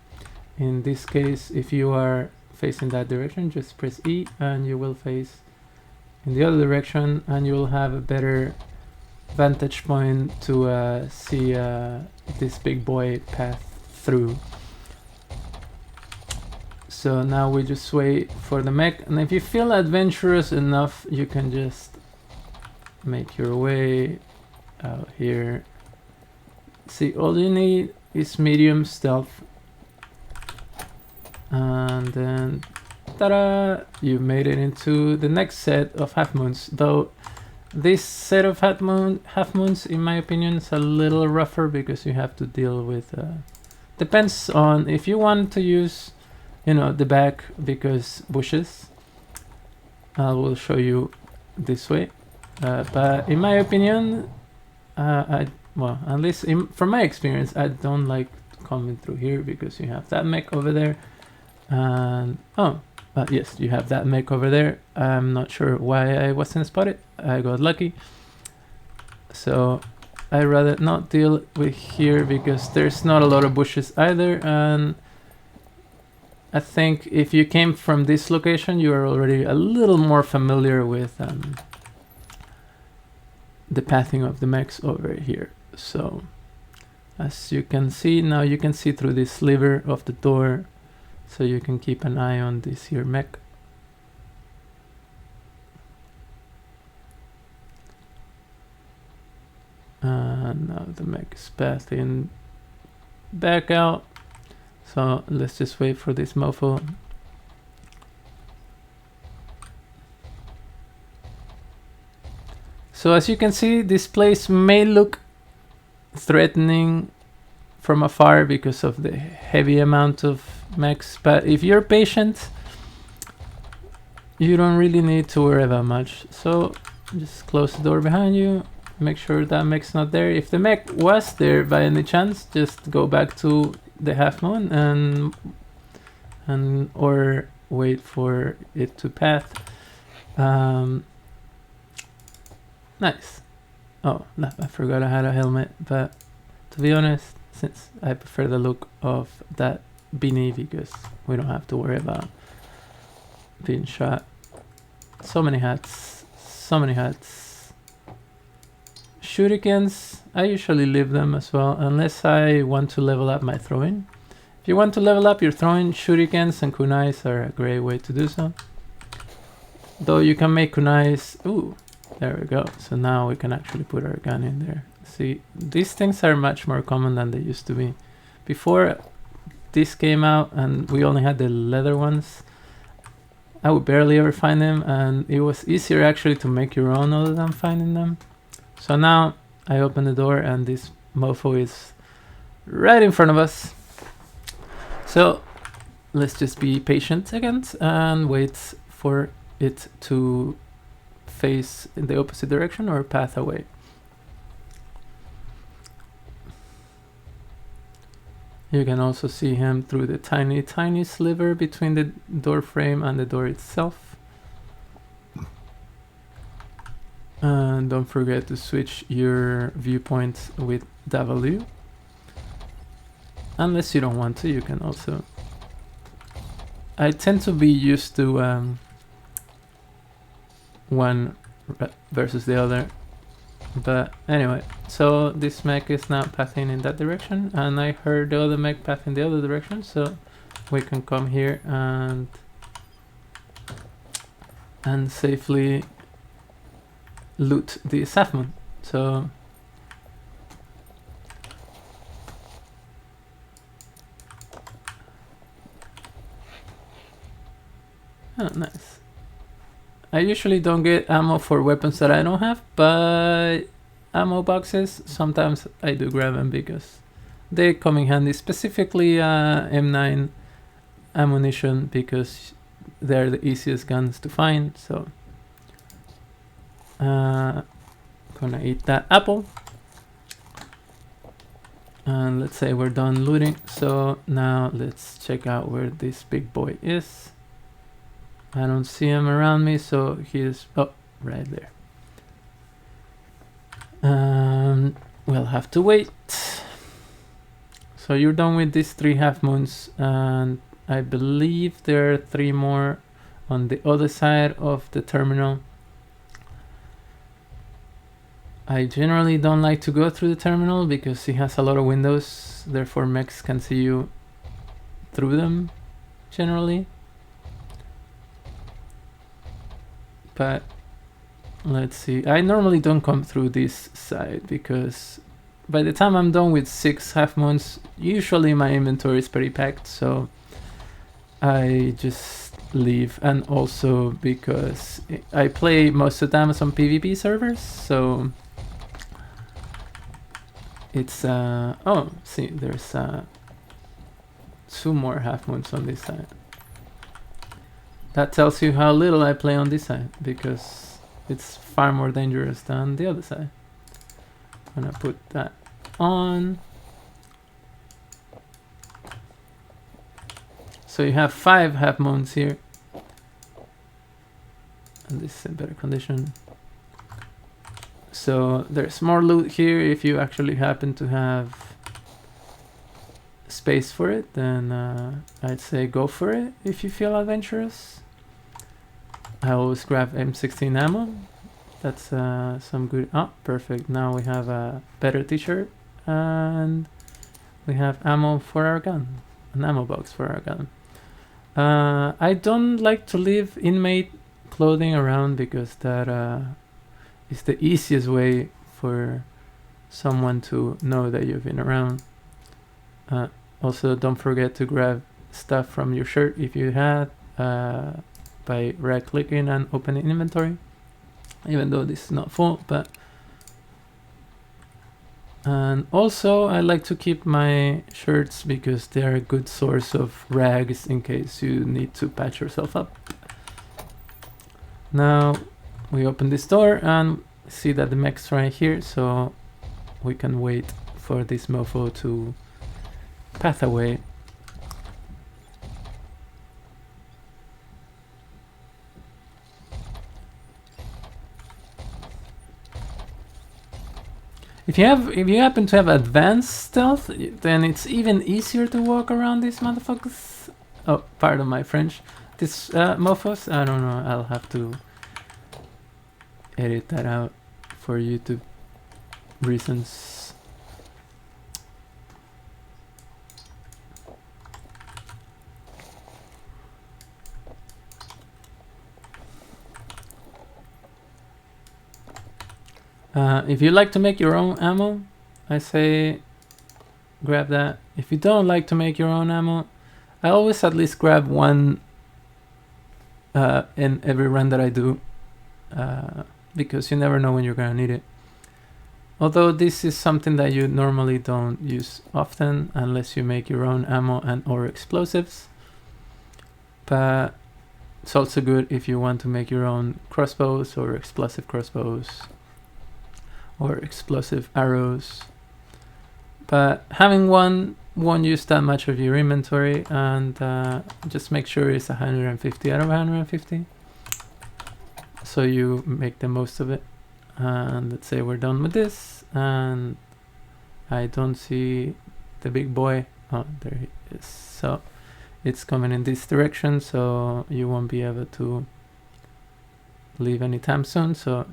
in this case, if you are facing that direction, just press E and you will face in the other direction, and you will have a better vantage point to see this big boy path through. So now we just wait for the mech, and if you feel adventurous enough, you can just make your way out here. See, all you need is medium stealth, and then ta-da! You made it into the next set of half moons. Though this set of half moons, in my opinion, is a little rougher because you have to deal with. Depends on if you want to use, you know, the back because bushes. I will show you this way. But in my opinion, well, at least from my experience, I don't like coming through here because you have that mech over there, and yes, you have that mech over there. I'm not sure why I wasn't spotted. I got lucky. So I'd rather not deal with here because there's not a lot of bushes either, and I think if you came from this location, you are already a little more familiar with the pathing of the mechs over here. So as you can see, now you can see through this sliver of the door, so you can keep an eye on this here mech. And now the mech is pathing back out. So let's just wait for this mofo. So as you can see, this place may look threatening from afar because of the heavy amount of mechs, but if you're patient, you don't really need to worry about much. So just close the door behind you, make sure that mech's not there. If the mech was there by any chance, just go back to the half moon and or wait for it to path. Nice. Oh, no, I forgot I had a helmet, but to be honest, since I prefer the look of that beanie because we don't have to worry about being shot. So many hats, so many hats. Shurikens, I usually leave them as well, unless I want to level up my throwing. If you want to level up your throwing, shurikens and kunais are a great way to do so. Though you can make kunais. Ooh, there we go. So now we can actually put our gun in there. See, these things are much more common than they used to be. Before this came out and we only had the leather ones, I would barely ever find them, and it was easier actually to make your own other than finding them. So now I open the door and this mofo is right in front of us. So let's just be patient again and wait for it to face in the opposite direction or path away. You can also see him through the tiny sliver between the door frame and the door itself. And don't forget to switch your viewpoint with W. Unless you don't want to, you can also. I tend to be used to one versus the other. But anyway, so this mech is now pathing in that direction, and I heard the other mech path in the other direction, so we can come here and safely loot the Safmoon. So oh, nice. I usually don't get ammo for weapons that I don't have, but ammo boxes. Sometimes I do grab them because they come in handy, specifically M9 ammunition, because they're the easiest guns to find. So gonna eat that apple, and let's say we're done looting. So now let's check out where this big boy is. I don't see him around me, so he's right there. We'll have to wait. So you're done with these 3 half moons, and I believe there are 3 more on the other side of the terminal. I generally don't like to go through the terminal because it has a lot of windows, therefore mechs can see you through them generally. But let's see, I normally don't come through this side because by the time I'm done with 6 half moons, usually my inventory is pretty packed, so I just leave. And also because I play most of the time on PvP servers, so it's oh, see, there's 2 more half moons on this side. That tells you how little I play on this side, because it's far more dangerous than the other side. I'm gonna put that on. So you have 5 half moons here, and this is in better condition. So there's more loot here. If you actually happen to have space for it, then I'd say go for it if you feel adventurous. I always grab M16 ammo. That's some good. Oh, perfect. Now we have a better t-shirt, and we have ammo for our gun, an ammo box for our gun. I don't like to leave inmate clothing around because that is the easiest way for someone to know that you've been around. Also, don't forget to grab stuff from your shirt if you had, by right-clicking and opening inventory, even though this is not full. But and also I like to keep my shirts because they're a good source of rags in case you need to patch yourself up. Now we open this door and see that the mech's right here, so we can wait for this mofo to path away. If you happen to have advanced stealth, then it's even easier to walk around these motherfuckers. Oh, pardon my French. This mofos, I don't know, I'll have to edit that out for YouTube reasons. If you like to make your own ammo, I say grab that. If you don't like to make your own ammo, I always at least grab 1 in every run that I do, because you never know when you're gonna need it. Although this is something that you normally don't use often unless you make your own ammo and or explosives. But it's also good if you want to make your own crossbows or explosive crossbows or explosive arrows. But having one won't use that much of your inventory, and just make sure it's 150 out of 150 so you make the most of it. And let's say we're done with this, and I don't see the big boy. Oh, there he is. So it's coming in this direction, so you won't be able to leave anytime soon. So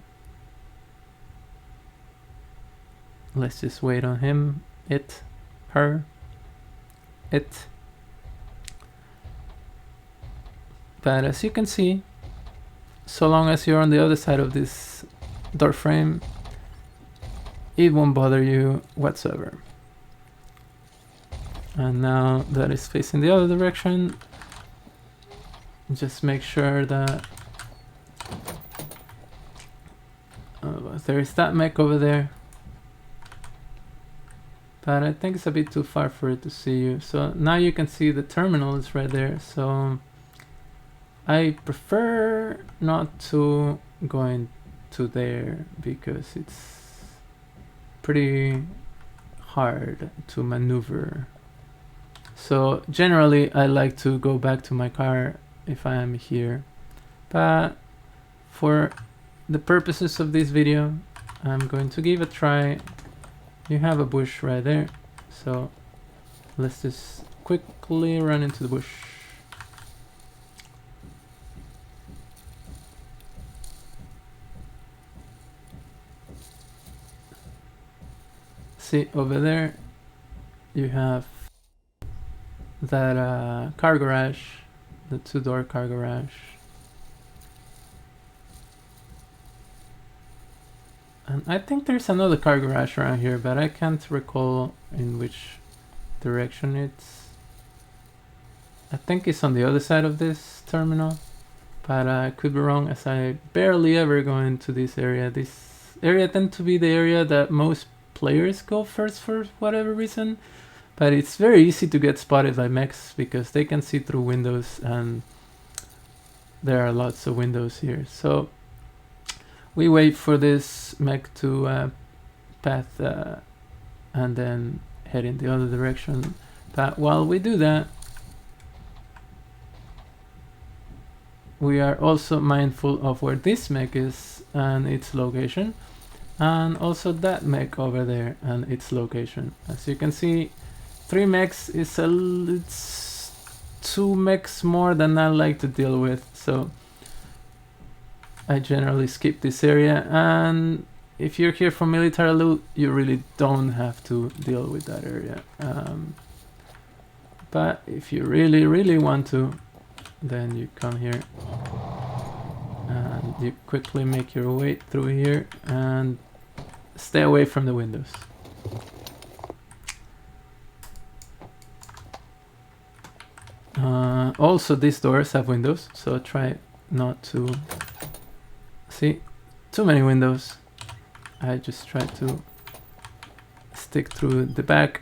let's just wait on him, it, her, it. But as you can see, so long as you're on the other side of this door frame, it won't bother you whatsoever. And now that it's facing the other direction, just make sure that there is that mech over there. but I think it's a bit too far for it to see you. So now you can see the terminal is right there. So I prefer not to go into there because it's pretty hard to maneuver. So generally I like to go back to my car if I am here, but for the purposes of this video I'm going to give a try. You have a bush right there, so let's just quickly run into the bush. See over there you have that car garage, the 2-door car garage. And I think there's another car garage around here, but I can't recall in which direction it's. I think it's on the other side of this terminal, but I could be wrong as I barely ever go into this area. This area tends to be the area that most players go first for whatever reason. But it's very easy to get spotted by mechs because they can see through windows, and there are lots of windows here. So we wait for this mech to path and then head in the other direction. But while we do that, we are also mindful of where this mech is and its location, and also that mech over there and its location. As you can see, 3 mechs is it's 2 mechs more than I like to deal with, so I generally skip this area. And if you're here for military loot, you really don't have to deal with that area. But if you really want to, then you come here and you quickly make your way through here and stay away from the windows. Also these doors have windows, so try not to see too many windows. I just try to stick through the back.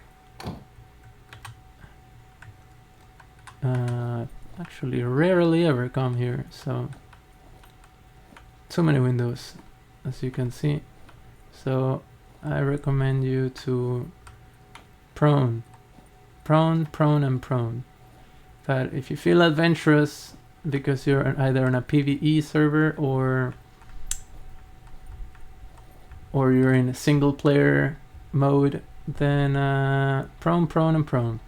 Actually rarely ever come here, so too many windows as you can see. So I recommend you to prone. But if you feel adventurous because you're either on a PvE server or you're in a single player mode, then prone.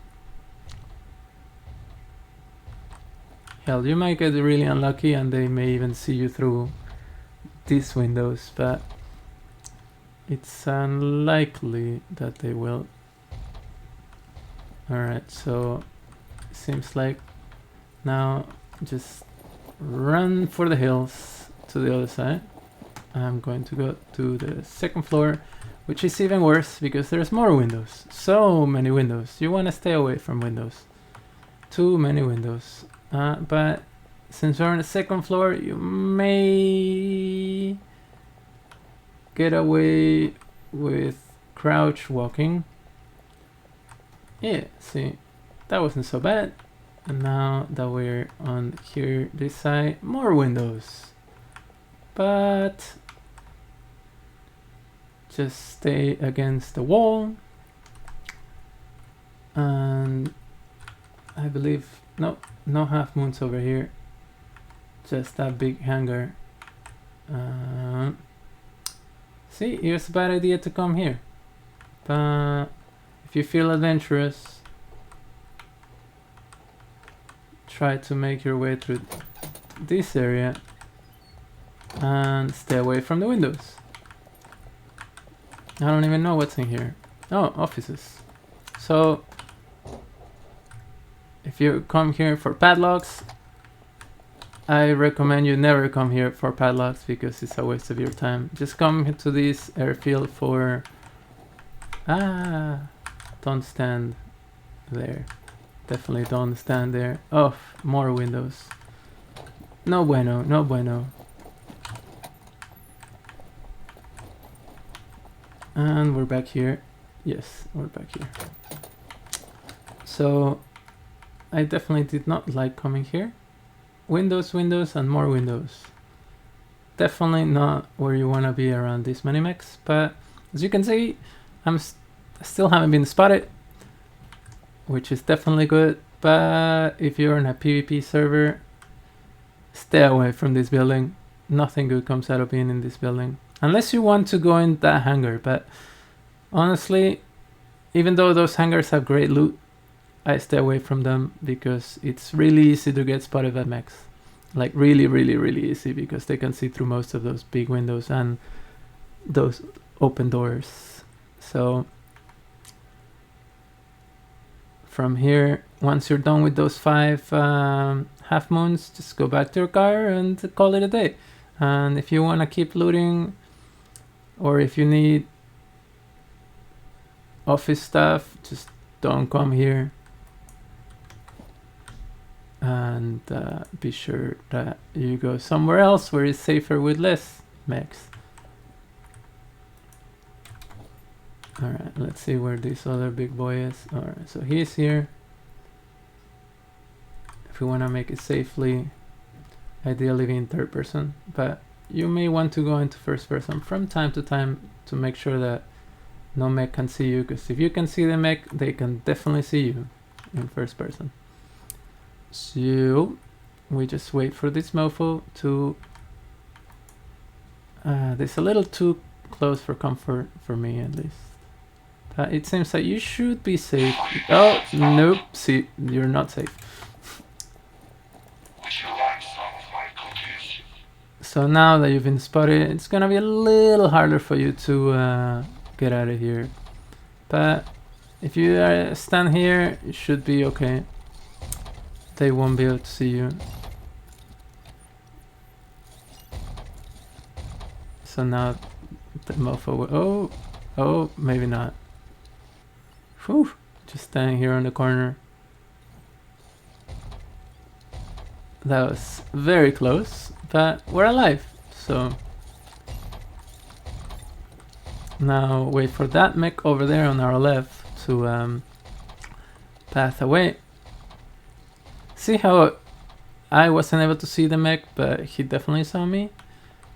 Hell, you might get really unlucky and they may even see you through these windows, but it's unlikely that they will. Alright, so seems like now just run for the hills to the other side. I'm going to go to the 2nd floor, which is even worse because there's more windows. So many windows. You want to stay away from windows. Too many windows. But since we're on the 2nd floor, you may get away with crouch walking. Yeah, see, that wasn't so bad. And now that we're on here, this side, more windows. But just stay against the wall. And I believe, no half moons over here. Just that big hangar. See, here's a bad idea to come here. But if you feel adventurous, try to make your way through this area and stay away from the windows. I don't even know what's in here. Oh, offices. So if you come here for padlocks, I recommend you never come here for padlocks because it's a waste of your time. Just come to this airfield for... don't stand there. Definitely don't stand there. Oh, more windows. No bueno, no bueno. And we're back here. Yes, we're back here. So I definitely did not like coming here. Windows, windows, and more windows. Definitely not where you want to be around this many mechs, but as you can see, I still haven't been spotted, which is definitely good. But if you're on a PvP server, stay away from this building. Nothing good comes out of being in this building, unless you want to go in that hangar. But honestly, even though those hangars have great loot, I stay away from them because it's really easy to get spotted by mechs. Like really, really, really easy, because they can see through most of those big windows and those open doors. So from here, once you're done with those 5 half moons, just go back to your car and call it a day. And if you want to keep looting, or if you need office stuff, just don't come here. And be sure that you go somewhere else where it's safer with less mechs. Alright, let's see where this other big boy is. Alright, so he's here. If we want to make it safely, ideally be in third person, but you may want to go into first person from time to time to make sure that no mech can see you, because if you can see the mech, they can definitely see you in first person. So we just wait for this mofo to this a little too close for comfort for me, at least. It seems like you should be safe. Oh nope, see, you're not safe. So now that you've been spotted, it's gonna be a little harder for you to get out of here, but if you stand here, it should be okay. They won't be able to see you. So now the mofo will, oh, maybe not. Whew, just standing here on the corner. That was very close, but we're alive. So now wait for that mech over there on our left to path away. See how I wasn't able to see the mech, but he definitely saw me?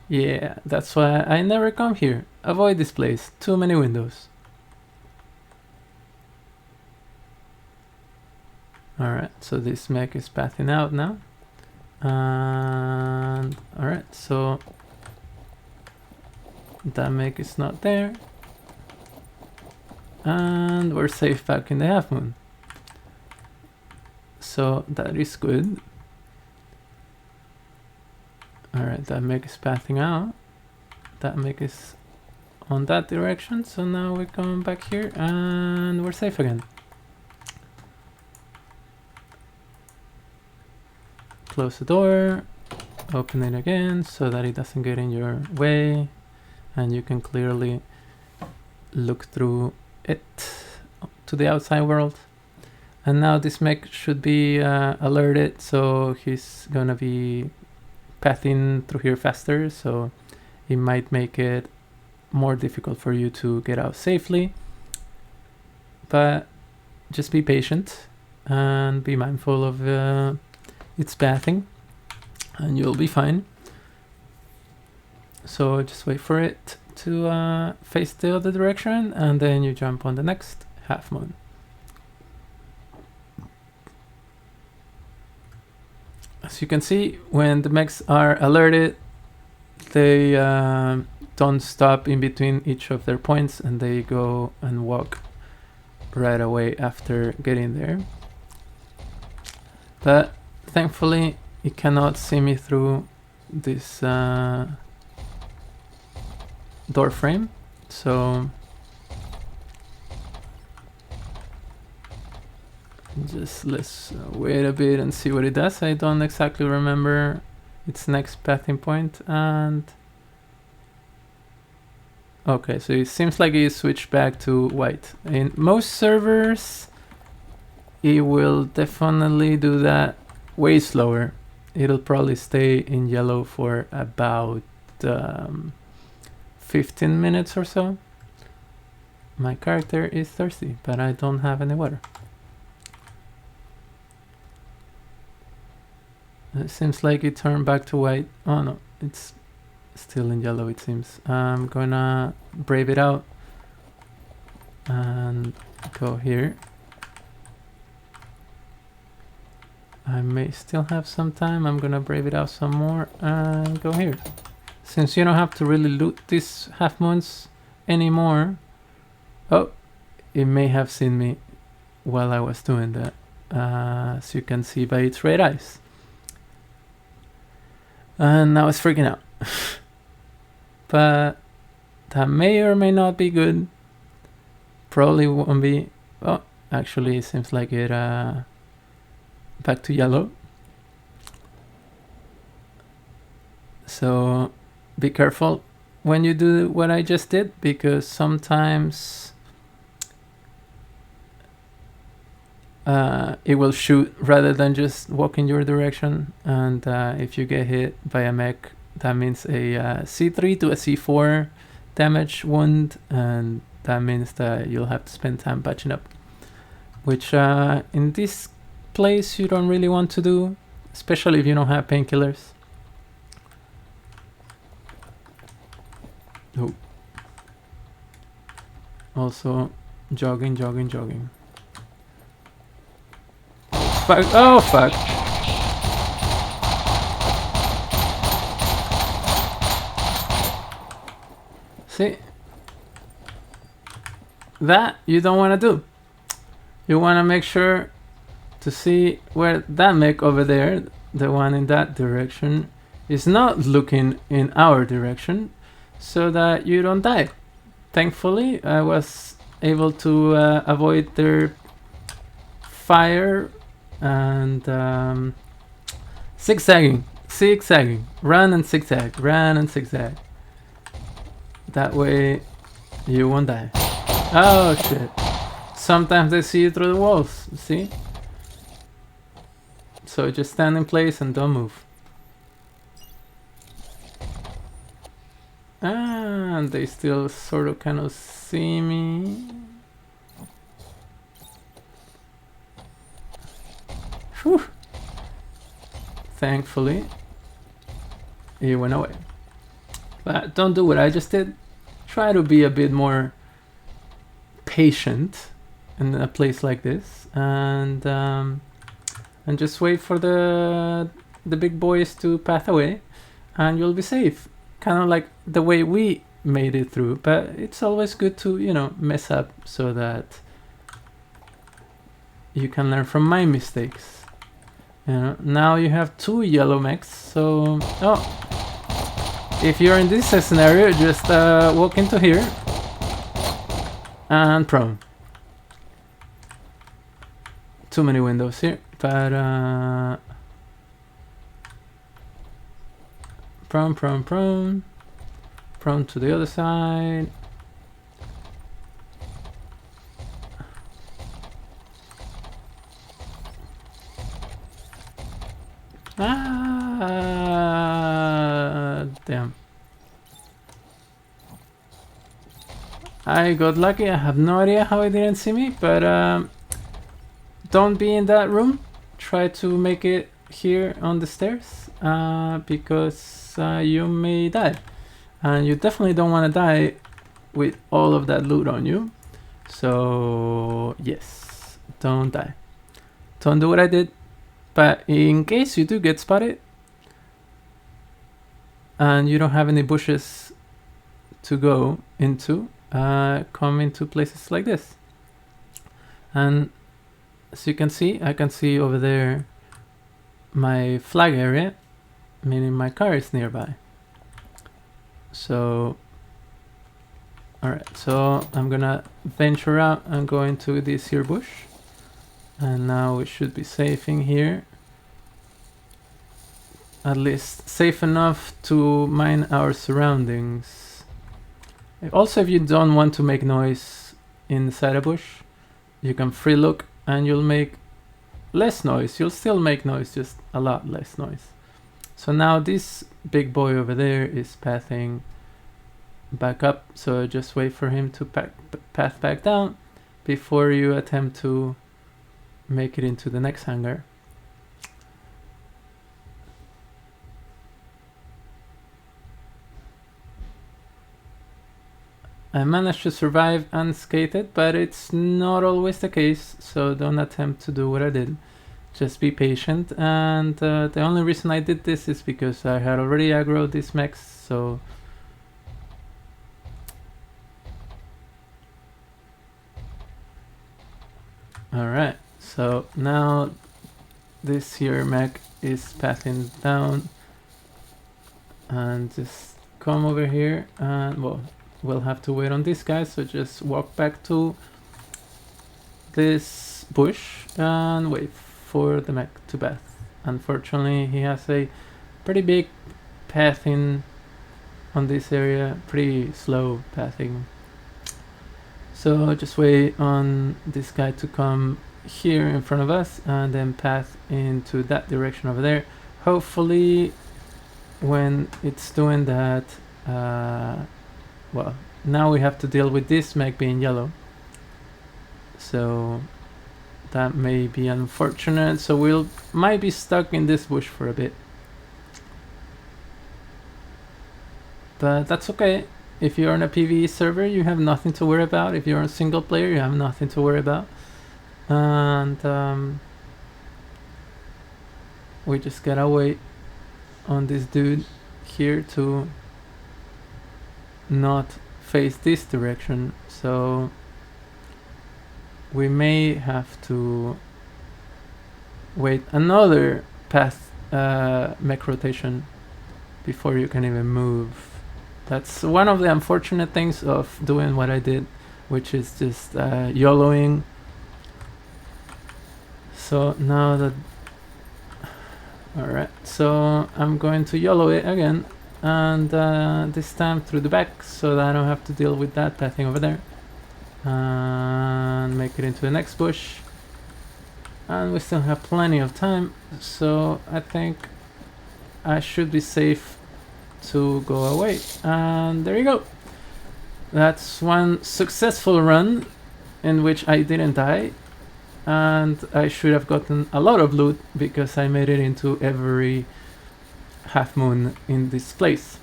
Yeah, that's why I never come here. Avoid this place. Too many windows. Alright, so this mech is pathing out now. And alright, so that mech is not there. And we're safe back in the half moon. So that is good. Alright, that mech is pathing out. That mech is on that direction. So now we come back here and we're safe again. Close the door, open it again so that it doesn't get in your way and you can clearly look through it to the outside world. And now this mech should be alerted, so he's gonna be pathing through here faster, so it might make it more difficult for you to get out safely. But just be patient and be mindful of its pathing and you'll be fine. So just wait for it to face the other direction and then you jump on the next half moon. As you can see, when the mechs are alerted, they don't stop in between each of their points and they go and walk right away after getting there. But thankfully, it cannot see me through this door frame, so just let's wait a bit and see what it does. I don't exactly remember its next pathing point, and okay, so it seems like it switched back to white. In most servers, it will definitely do that way slower. It'll probably stay in yellow for about 15 minutes or so. My character is thirsty, but I don't have any water. It seems like it turned back to white. Oh no, it's still in yellow, it seems. I'm gonna brave it out and go here. I may still have some time. I'm gonna brave it out some more and go here. Since you don't have to really loot these half moons anymore. Oh, it may have seen me while I was doing that, as you can see by its red eyes. And now it's freaking out. But that may or may not be good. Probably won't be. Oh, actually it seems like it back to yellow. So be careful when you do what I just did, because sometimes it will shoot rather than just walk in your direction, and if you get hit by a mech, that means a C3 to a C4 damage wound, and that means that you'll have to spend time patching up, which in this place you don't really want to do, especially if you don't have painkillers. Oh. Also jogging. Fuck. Oh fuck. See? That you don't want to do. You want to make sure to see where that mech over there, the one in that direction, is not looking in our direction, so that you don't die. Thankfully, I was able to avoid their fire and zigzagging, run and zigzag. That way you won't die. Oh shit. Sometimes they see you through the walls, see? So just stand in place and don't move. And they still sort of kind of see me. Whew. Thankfully, he went away. But don't do what I just did. Try to be a bit more patient in a place like this, and just wait for the big boys to path away, and you'll be safe. Kind of like the way we made it through, but it's always good to, you know, mess up so that you can learn from my mistakes. You know, now you have 2 yellow mechs, so if you're in this scenario, just walk into here and prone. Too many windows here, but prone to the other side. Damn. I got lucky. I have no idea how he didn't see me, but don't be in that room. Try to make it here on the stairs, because you may die, and you definitely don't want to die with all of that loot on you. So yes, don't die. Don't do what I did. But in case you do get spotted and you don't have any bushes to go into, come into places like this. And as you can see, I can see over there my flag area, meaning my car is nearby. So, alright, so I'm gonna venture out and go into this here bush. And now we should be safe in here. At least safe enough to mind our surroundings. Also, if you don't want to make noise inside a bush, you can free look and you'll make less noise. You'll still make noise, just a lot less noise. So now this big boy over there is pathing back up, so just wait for him to path back down before you attempt to make it into the next hangar. I managed to survive unscathed, but it's not always the case, so don't attempt to do what I did. Just be patient, and the only reason I did this is because I had already aggroed these mechs, so... Alright, so now this here mech is passing down, and just come over here, and well, we'll have to wait on this guy, so just walk back to this bush and wait for the mech to path. Unfortunately, he has a pretty big pathing on this area, pretty slow pathing. So just wait on this guy to come here in front of us and then path into that direction over there. Hopefully when it's doing that, well, now we have to deal with this mech being yellow. So that may be unfortunate, so we'll might be stuck in this bush for a bit. But that's okay. If you're on a PvE server, you have nothing to worry about. If you're a single player, you have nothing to worry about. And we just gotta wait on this dude here to not face this direction. So we may have to wait another path mech rotation before you can even move. That's one of the unfortunate things of doing what I did, which is just YOLOing. So now that... Alright, so I'm going to YOLO it again, and this time through the back, so that I don't have to deal with that pathing over there. And make it into the next bush. And we still have plenty of time, so I think I should be safe to go away. And there you go. That's one successful run in which I didn't die, and I should have gotten a lot of loot because I made it into every half moon in this place.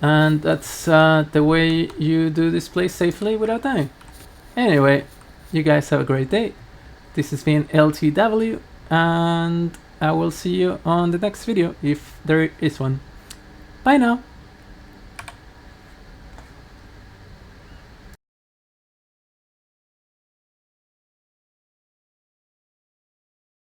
And that's the way you do this place safely without dying. Anyway, you guys have a great day. This has been LTW, and I will see you on the next video if there is one. Bye now.